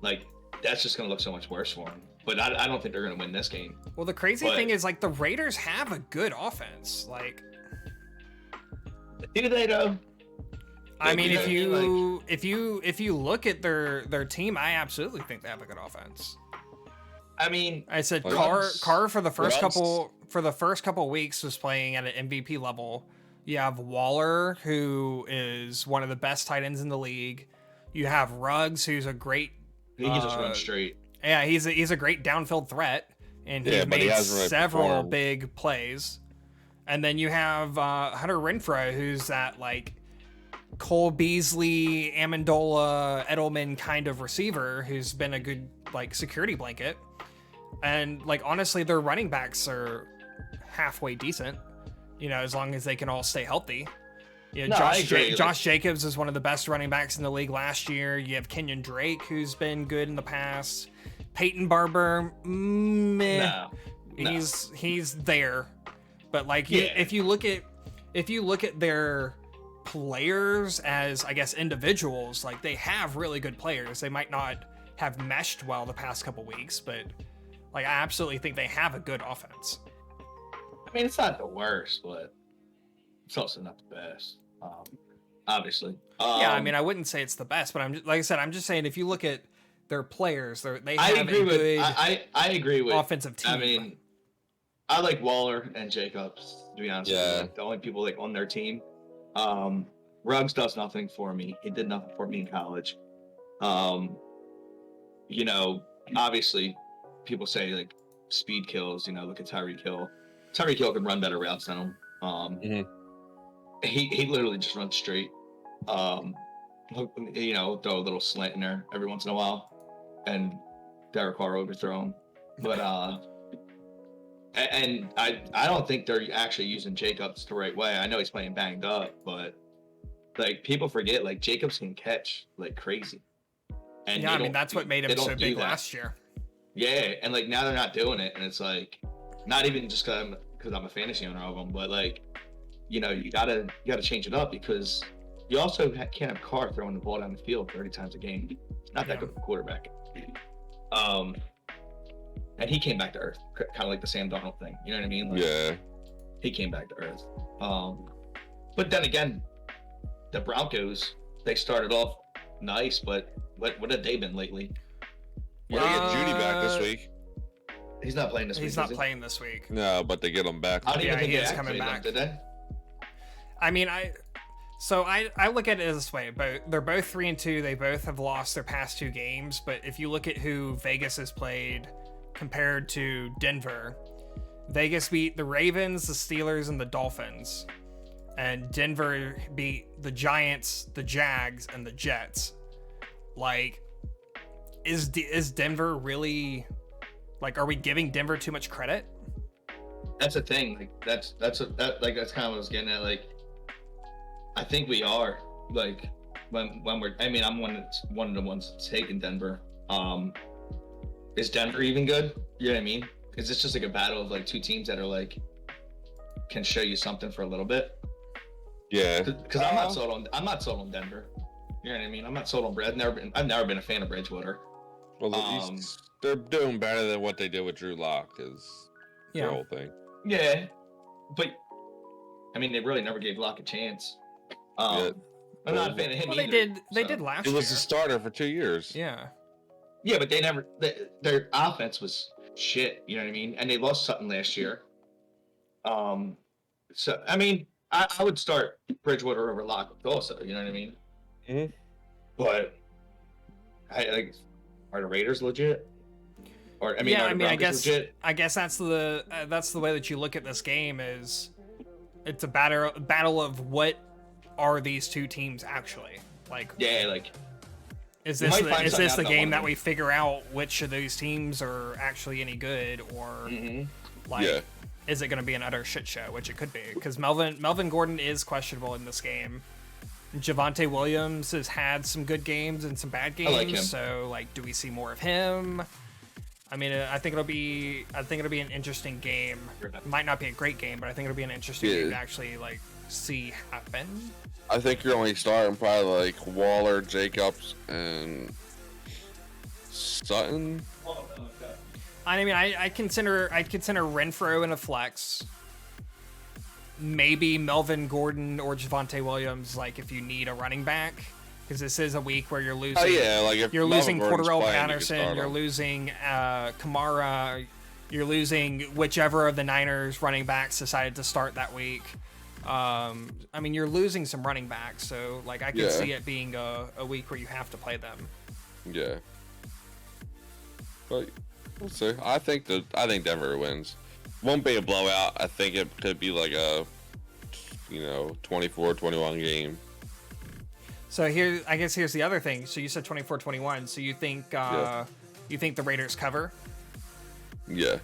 like, that's just gonna look so much worse for them. But I don't think they're gonna win this game. Well, the crazy thing is, like, the Raiders have a good offense. Like, do they though? I mean, if you look at their team, I absolutely think they have a good offense. I mean, I said Carr for the first couple weeks was playing at an MVP level. You have Waller, who is one of the best tight ends in the league. You have Ruggs, who's a great. He can just run straight. Yeah, he's a great downfield threat, and he's made several big plays. And then you have Hunter Renfrow, who's that like Cole Beasley, Amendola, Edelman kind of receiver who's been a good like security blanket. And like honestly, their running backs are halfway decent, as long as they can all stay healthy. Josh Jacobs is one of the best running backs in the league last year. You have Kenyon Drake, who's been good in the past. Peyton Barber, meh. No. He's there. But like if you look at their players as, I guess, individuals, like they have really good players. They might not have meshed well the past couple weeks, but like I absolutely think they have a good offense. I mean, it's not the worst, but it's also not the best. Obviously. Yeah, I mean, I wouldn't say it's the best, but I'm just saying if you look at their players, they have a good I agree with offensive team. I mean, I like Waller and Jacobs, to be honest with you. Like, the only people like on their team. Ruggs does nothing for me. He did nothing for me in college. Obviously people say like speed kills, look at Tyreek Hill. Tyreek Hill can run better routes than him. He literally just runs straight. Throw a little slant in there every once in a while, and Derek Carr overthrow him. But and I don't think they're actually using Jacobs the right way. I know he's playing banged up, but like people forget, like Jacobs can catch like crazy. And yeah, I mean that's what made him so big last year. Yeah, and like now they're not doing it, and it's like not even just because I'm a fantasy owner of them, but like you gotta change it up because you also can't have Carr throwing the ball down the field 30 times a game. It's not that good of a quarterback. And he came back to earth, kind of like the Sam Darnold thing. You know what I mean? Like, yeah. He came back to earth. But then again, the Broncos, they started off nice, but what have they been lately? Well, they get Judy back this week. He's not playing this week. He's not playing this week. No, but they get him back. I don't even think he's coming back. Did they? I mean, I look at it this way, but they're both 3-2. They both have lost their past 2 games. But if you look at who Vegas has played compared to Denver, Vegas beat the Ravens, the Steelers, and the Dolphins, and Denver beat the Giants, the Jags, and the Jets. Like, is Denver really, like, are we giving Denver too much credit? That's a thing. Like that's kind of what I was getting at. Like, I think we are like when we're. I mean, I'm one of the ones taking Denver. Is Denver even good? You know what I mean? Is this just like a battle of like two teams that are like can show you something for a little bit? Yeah. Because I'm not sold on Denver. You know what I mean? I'm not sold on I've never been a fan of Bridgewater. Well, they're doing better than what they did with Drew Lock. Is the whole thing. Yeah, but I mean, they really never gave Lock a chance. I'm not a fan of him either. They did last year. He was the starter for 2 years. Yeah. Yeah, but their offense was shit. You know what I mean? And they lost Sutton last year. So I mean, I would start Bridgewater over Lock also. You know what I mean? Mm-hmm. But are the Raiders legit? Or I guess that's the way that you look at this game. Is it's a battle of what are these two teams actually like? Yeah, like is this the game that we figure out which of these teams are actually any good, or is it going to be an utter shit show? Which it could be, because Melvin Gordon is questionable in this game. Javonte Williams has had some good games and some bad games. I like him. So like, do we see more of him? I mean, I think it'll be an interesting game. It might not be a great game, but I think it'll be an interesting game to actually like see happen. I think you're only starting probably like Waller, Jacobs, and Sutton. I mean, I'd consider Renfro in a flex. Maybe Melvin Gordon or Javonte Williams, like if you need a running back, because this is a week where you're losing. Like if you're losing Cordarrelle playing, Patterson, you're losing Kamara, you're losing whichever of the Niners running backs decided to start that week. I mean, you're losing some running backs, so like I could see it being a week where you have to play them. Yeah. But we'll see. I think Denver wins. Won't be a blowout. I think it could be like a 24-21 game. So I guess here's the other thing. So you said 24-21. So you think the Raiders cover? Yeah.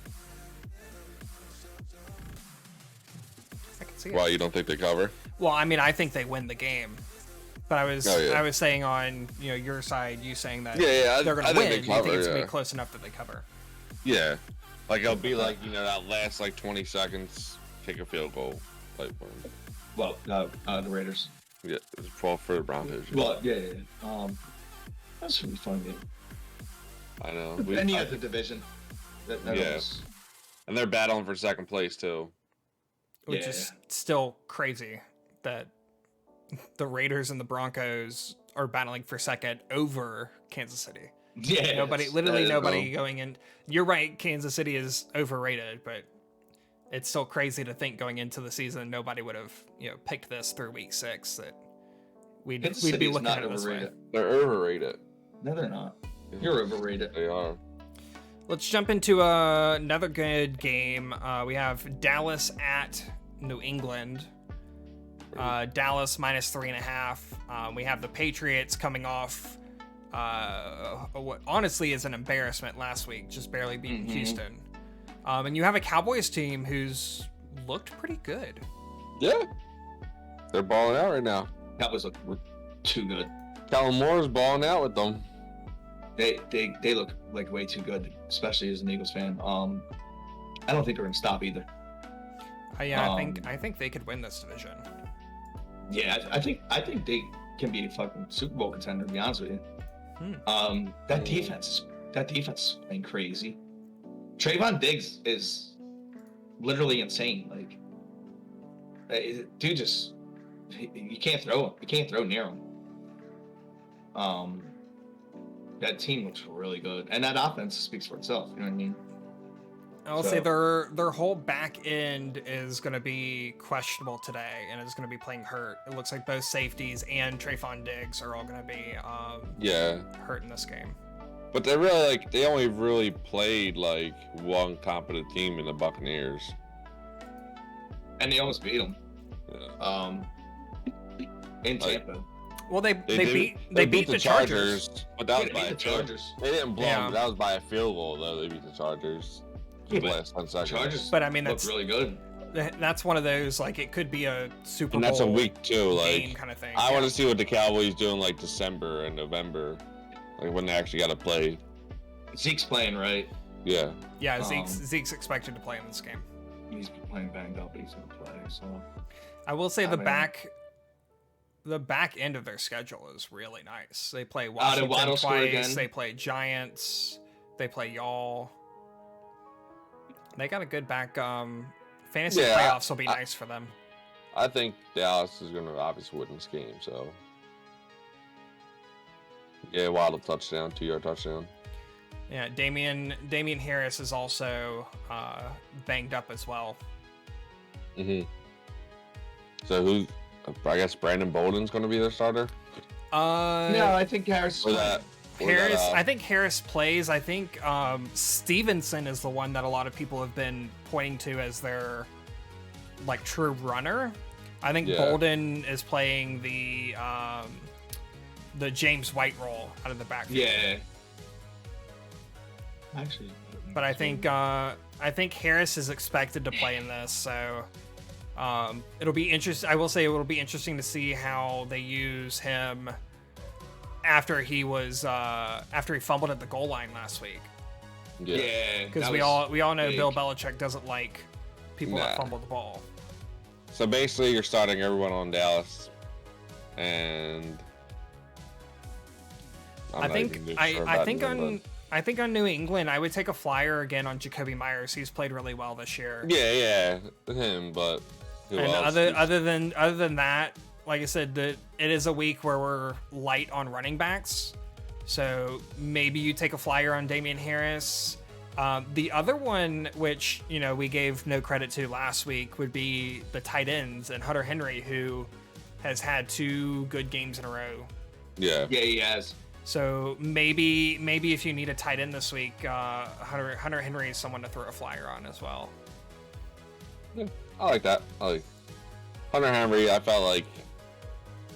I can see it. Why, you don't think they cover? Well, I mean, I think they win the game. But I was saying on your side, you saying that they're going to win. You think it's going to be close enough that they cover? Yeah. Like it'll be like that last like 20 seconds, kick a field goal type one. Well, the Raiders. Yeah, it's 12 for the Broncos. Well, yeah. That should be fun game. I know. And you have the division. And they're battling for second place too. Which is still crazy that the Raiders and the Broncos are battling for second over Kansas City. Yeah. Nobody going in. You're right, Kansas City is overrated, but it's still crazy to think going into the season nobody would have, picked this through week 6 that we'd be looking at it this way. They're overrated. No, they're not. You're overrated. They are. Let's jump into another good game. We have Dallas at New England. Dallas minus 3.5. We have the Patriots coming off what honestly is an embarrassment last week, just barely beating Houston. And you have a Cowboys team who's looked pretty good. Yeah. They're balling out right now. Cowboys look too good. Kellen Moore's balling out with them. They look like way too good, especially as an Eagles fan. I don't think they're gonna stop either. I think they could win this division. Yeah, I think they can be a fucking Super Bowl contender, to be honest with you. That defense is playing crazy. Trayvon Diggs is literally insane. Like, dude, you can't throw him. You can't throw near him. That team looks really good, and that offense speaks for itself. You know what I mean? I'll say their whole back end is going to be questionable today, and is going to be playing hurt. It looks like both safeties and Trayvon Diggs are all going to be hurt in this game. But they only really played like one competent team in the Buccaneers, and they almost beat them. Yeah. In Tampa. Well, they beat the Chargers, but that was by the Chargers. They didn't blow them, but that was by a field goal though. They beat the Chargers. The last 10 seconds. Chargers, but I mean that's really good. that's one of those, like, it could be a Super And Bowl that's a week too. game Like kind of thing. I want to see what the Cowboys do in like December and November, like when they actually got to play. Zeke's playing, right? Yeah. Yeah, Zeke's expected to play in this game. He's playing banged up, but he's gonna play. So I will say the back end of their schedule is really nice. They play Washington twice. They play Giants. They play y'all. They got a good back. Fantasy playoffs will be nice for them. I think Dallas is going to obviously win this game. So yeah, Waddle touchdown, 2-yard touchdown. Yeah, Damian Harris is also banged up as well. Mm-hmm. So who? I guess Brandon Bolden's going to be their starter. No, I think Harris. I think Harris plays. I think Stevenson is the one that a lot of people have been pointing to as their like true runner. I think Bolden is playing the James White role out of the backfield. Yeah. Actually. But I think Harris is expected to play in this, so it'll be interesting. I will say it will be interesting to see how they use him after he fumbled at the goal line last week. Yeah, because we all know big. Bill Belichick doesn't like people that fumble the ball. So basically, you're starting everyone on Dallas, and I think on New England, I would take a flyer again on Jacoby Myers. He's played really well this year. Yeah, him, but who else? Other than that, like I said, it is a week where we're light on running backs. So maybe you take a flyer on Damian Harris. The other one, which, we gave no credit to last week, would be the tight ends and Hunter Henry, who has had 2 good games in a row. Yeah, he has. So maybe if you need a tight end this week, Hunter Henry is someone to throw a flyer on as well. Yeah, I like that. Hunter Henry. I felt like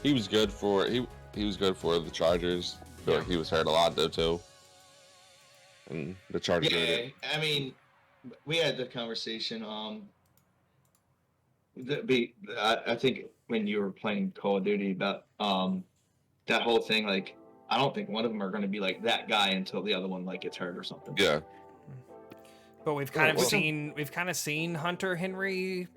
he was good for the Chargers. I feel like he was hurt a lot though too. And the Chargers. Yeah, I mean, we had the conversation. I think when you were playing Call of Duty about that whole thing, like, I don't think one of them are going to be like that guy until the other one like gets hurt or something. Yeah. But we've kind of seen Hunter Henry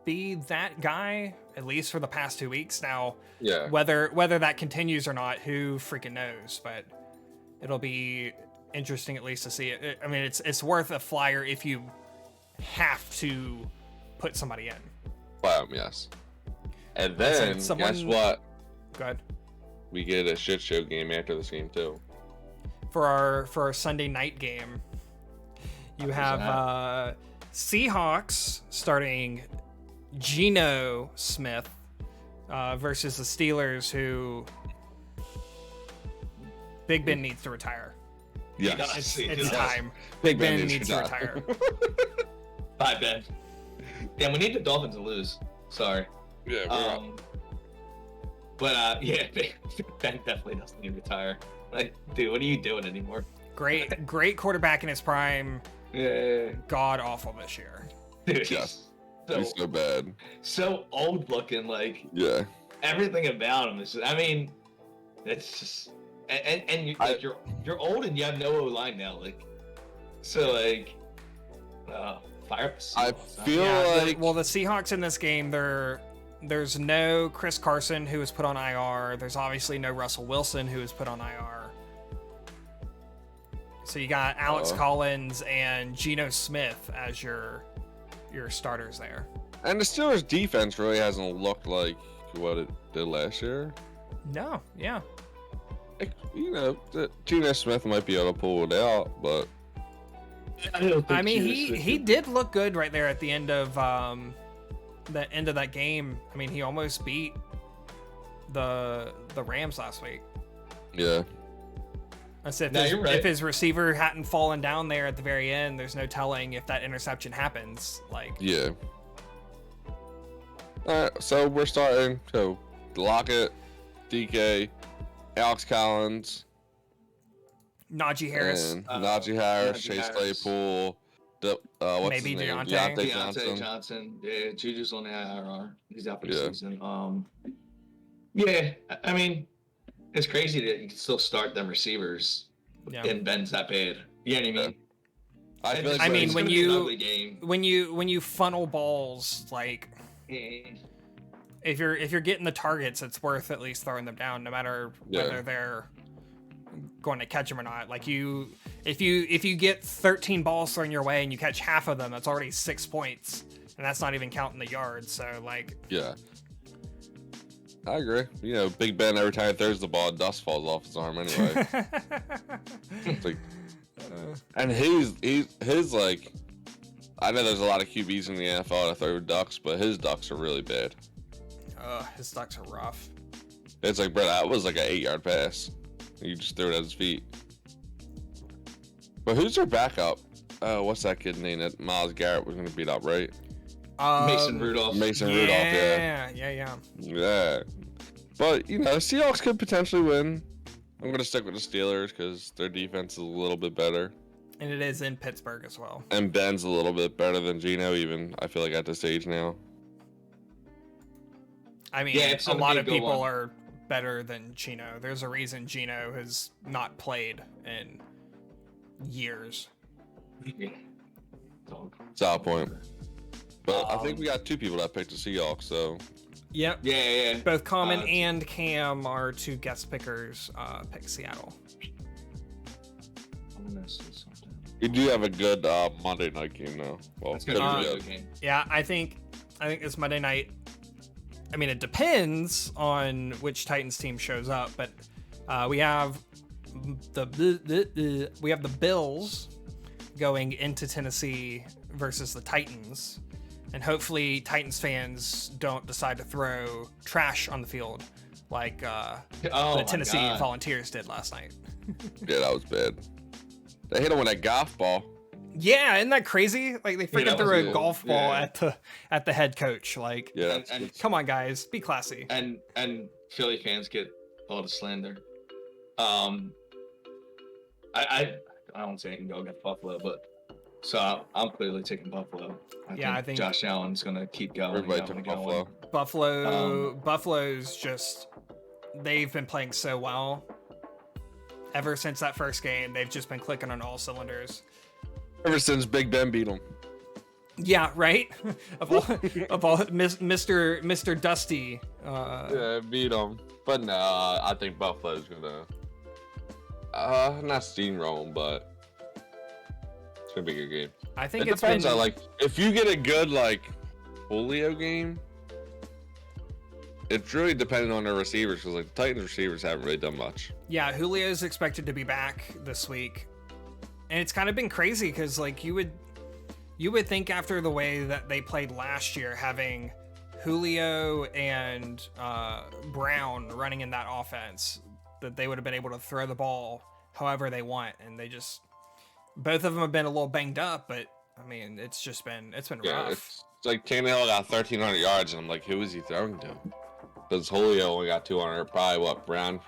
be that guy, at least for the past 2 weeks now. Yeah. Whether that continues or not, who freaking knows? But it'll be interesting at least to see it. I mean, it's worth a flyer if you have to put somebody in. Yes. And then guess what? Go ahead. We get a shit show game after this game too. For our Sunday night game, you have Seahawks starting Geno Smith versus the Steelers, who Big Ben needs to retire. Yes, it's time. Big Ben needs to retire. Bye, Ben. Damn, we need the Dolphins to lose. Sorry. Yeah. But Ben definitely doesn't need to retire. Like, dude, what are you doing anymore? Great quarterback in his prime. Yeah. God awful this year. Dude, yes. He's so bad. So old looking, like. Yeah. Everything about him is. I mean, it's just. And you're old and you have no O-line now, like. So like. Fire up the Seahawks. I feel like. The Seahawks in this game, there's no Chris Carson, who was put on IR. There's obviously no Russell Wilson, who was put on IR. So you got Alex Collins and Geno Smith as your starters there. And the Steelers' defense really hasn't looked like what it did last year. No, yeah. Like, Geno Smith might be able to pull it out, but. I mean, he did look good right there at the end of that game. I mean, he almost beat the Rams last week. Yeah. I said if his receiver hadn't fallen down there at the very end, there's no telling if that interception happens. Like. Yeah. All right, so we're starting. So Lockett, DK, Alex Collins, Najee Harris, Chase Claypool, What's Maybe his name? Deontay. Deontay Johnson. Yeah, Juju's on the IRR. He's out for the Yeah. season. Yeah, I mean, it's crazy that you can still start them receivers and Ben's that bad. You know what I mean? I feel like I mean, it's when gonna be an you ugly game. when you funnel balls, like if you're getting the targets, it's worth at least throwing them down, no matter whether they're going to catch them or not. Like if you get 13 balls thrown your way and you catch half of them, that's already 6 points, and that's not even counting the yards. So like, yeah, I agree. You know, Big Ben, every time he throws the ball, dust falls off his arm anyway. It's like, and his like, I know there's a lot of QBs in the NFL that throw ducks, but his ducks are really bad. His ducks are rough. It's like, bro, that was like an 8-yard pass. You just threw it at his feet. But who's their backup? What's that kid name that Myles Garrett was going to beat up, right? Mason Rudolph. Yeah. But, you know, Seahawks could potentially win. I'm going to stick with the Steelers because their defense is a little bit better. And it is in Pittsburgh as well. And Ben's a little bit better than Geno, even, I feel like, at this stage now. I mean, a lot of people are better than Geno. There's a reason Geno has not played in years. Solid point. But I think we got 2 people that picked the Seahawks, so. Yep. Yeah. Both Common and Cam are 2 guest pickers. Pick Seattle. I'm gonna say something. You do have a good Monday night game, though. Well, It's gonna be a good game. Yeah, I think this Monday night. I mean, it depends on which Titans team shows up, but we have the Bills going into Tennessee versus the Titans, and hopefully Titans fans don't decide to throw trash on the field like the Tennessee Volunteers did last night. Yeah, that was bad. They hit him with that golf ball. Yeah, isn't that crazy? Like they freaking threw a golf ball at the head coach. Like, and come on, guys, be classy. And Philly fans get all the slander. I don't say I can go against Buffalo, but so I'm clearly taking Buffalo. I think Josh Allen's gonna keep going. Everybody took Buffalo. Buffalo's just, they've been playing so well. Ever since that first game, they've just been clicking on all cylinders. Ever since Big Ben beat them. Yeah, right. of all, Mr. Dusty. Yeah, beat them. But no, I think Buffalo's gonna not steamroll them, but it's gonna be a good game. I think it depends on, like, if you get a good like Julio game. It's really dependent on their receivers because like the Titans receivers haven't really done much. Yeah, Julio's expected to be back this week, and it's kind of been crazy because like you would think after the way that they played last year, having Julio and Brown running in that offense, that they would have been able to throw the ball however they want, and they just both of them have been a little banged up, but I mean it's been rough. It's like Tannehill got 1,300 yards, and I'm like, who is he throwing to? Because Julio only got 200. Probably what Brown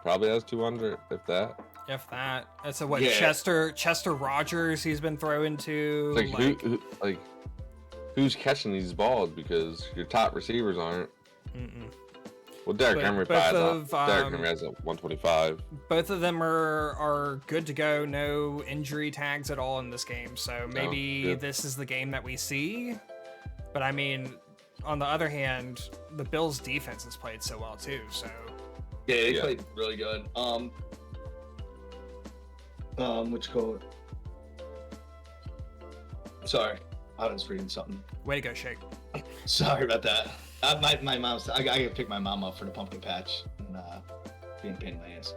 probably has 200, if that. If that. That's a what? Yeah. Chester Rogers. He's been throwing to. Like, who's catching these balls? Because your top receivers aren't. Well, Derrick Henry has 125. Both of them are good to go. No injury tags at all in this game. So maybe this is the game that we see. But I mean, on the other hand, the Bills' defense has played so well too. So yeah, they played really good. What you call it? Sorry, I was reading something. Way to go, Shake. Sorry about that. My mom's. I gotta pick my mom up for the pumpkin patch and being a pain in my ass.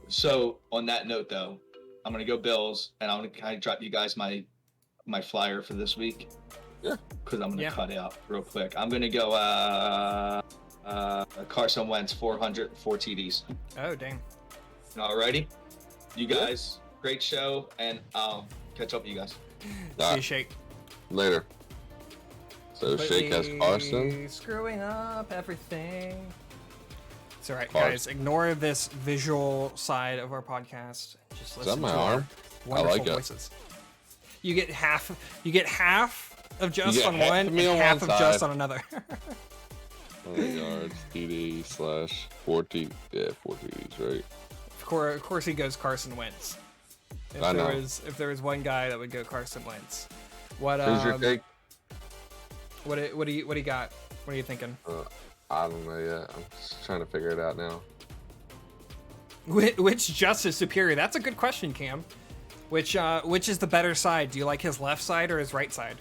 So on that note, though, I'm gonna go Bills, and I'm gonna kind of drop you guys my flyer for this week. Yeah. Because I'm gonna cut out real quick. I'm gonna go Carson Wentz 400, 4 TDs. Oh dang. Alrighty, you guys, great show, and I'll catch up with you guys. See you, Shake. Later. So Shake has Carson. Screwing up everything. It's alright, guys. Ignore this visual side of our podcast. Just listen. Is that my arm? Wonderful like it. voices. You get half of just get on half one of me and on half one of just side. on another. 100 yards, TD / 40. Yeah, 4 TDs, right? Of course, he goes Carson Wentz. I know. If there was one guy that would go Carson Wentz, what Who's your take? what do you got? What are you thinking? I don't know yet. I'm just trying to figure it out now. Which just is superior? That's a good question, Cam. Which is the better side? Do you like his left side or his right side?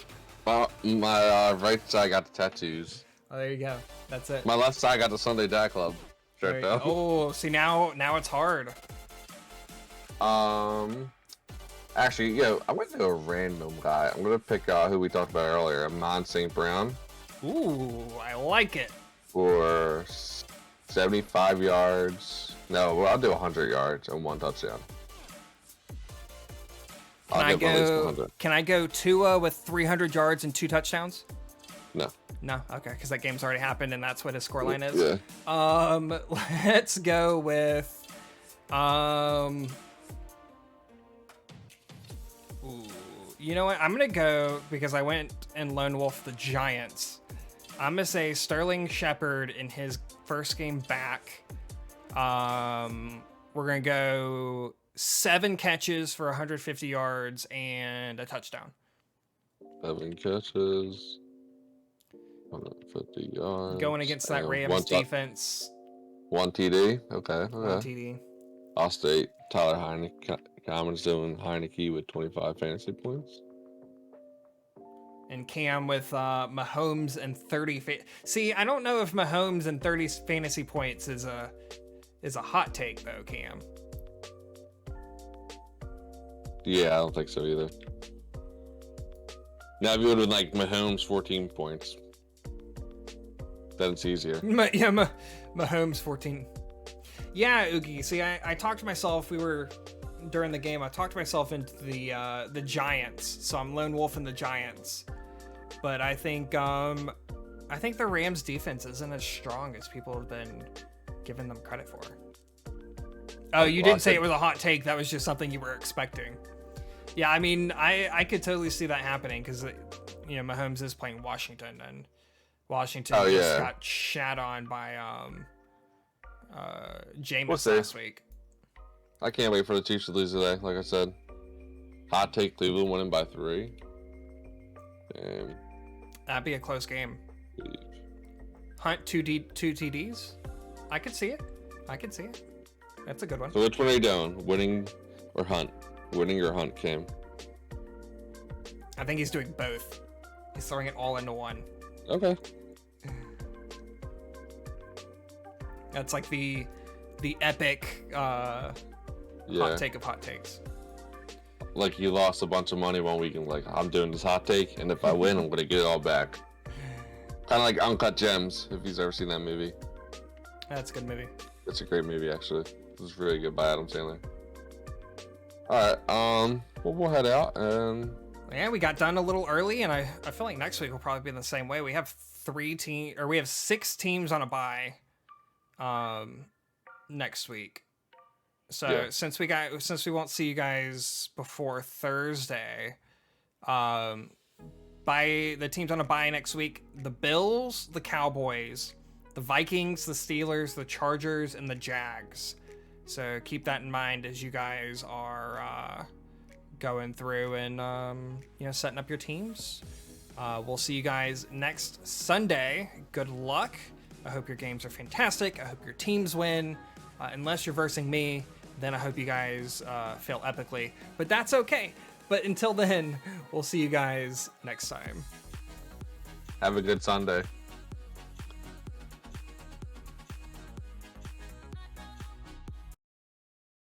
My right side got the tattoos. Oh, there you go. That's it. My left side got the Sunday Dad Club There shirt you go. though. Oh, see now it's hard. Actually, I went to a random guy. I'm gonna pick who we talked about earlier, Amon St. Brown, Ooh, I like it. for 75 yards. No, well, I'll do 100 yards and 1 touchdown. Can I go Tua with 300 yards and 2 touchdowns? No. No, okay, because that game's already happened and that's what his scoreline is. Yeah. Let's go with ooh, you know what? I'm gonna go because I went and lone wolf the Giants. I'm gonna say Sterling Shepard in his first game back. We're gonna go 7 catches for 150 yards and a touchdown. 7 catches, 150 yards. Going against that Rams defense. 1 TD. Okay. 1 TD. I'll state Tyler Heineke. Common's doing Heineke with 25 fantasy points. And Cam with Mahomes and 30. See, I don't know if Mahomes and 30 fantasy points is a hot take though, Cam. Yeah, I don't think so either. Now, if you would have like Mahomes 14 points, then it's easier. Mahomes 14. Yeah, Oogie. See, I talked myself. During the game, I talked myself into the Giants. So I'm lone wolf in the Giants. But I think the Rams defense isn't as strong as people have been giving them credit for. Oh, you didn't say it was a hot take. That was just something you were expecting. Yeah, I mean, I could totally see that happening because, Mahomes is playing Washington, and Washington just got shat on by Jameis last week. I can't wait for the Chiefs to lose today, like I said. Hot take, Cleveland winning by 3. Damn. That'd be a close game. Hunt 2 TDs? I could see it. That's a good one. So which one are you doing? Winning or Hunt? Winning or Hunt, Cam? I think he's doing both. He's throwing it all into one. Okay. That's like the epic hot take of hot takes. Like you lost a bunch of money one week and like, I'm doing this hot take, and if I win, I'm gonna get it all back. Kind of like Uncut Gems, if you've ever seen that movie. That's a good movie. It's a great movie, actually. It was really good by Adam Sandler. All right, we'll head out and. Yeah, we got done a little early, and I feel like next week will probably be the same way. We have 6 teams on a bye, next week. So since we won't see you guys before Thursday, by the teams on a bye next week: the Bills, the Cowboys, the Vikings, the Steelers, the Chargers, and the Jags. So keep that in mind as you guys are going through and setting up your teams. We'll see you guys next Sunday. Good luck. I hope your games are fantastic. I hope your teams win. Unless you're versing me, then I hope you guys fail epically. But that's okay. But until then, we'll see you guys next time. Have a good Sunday.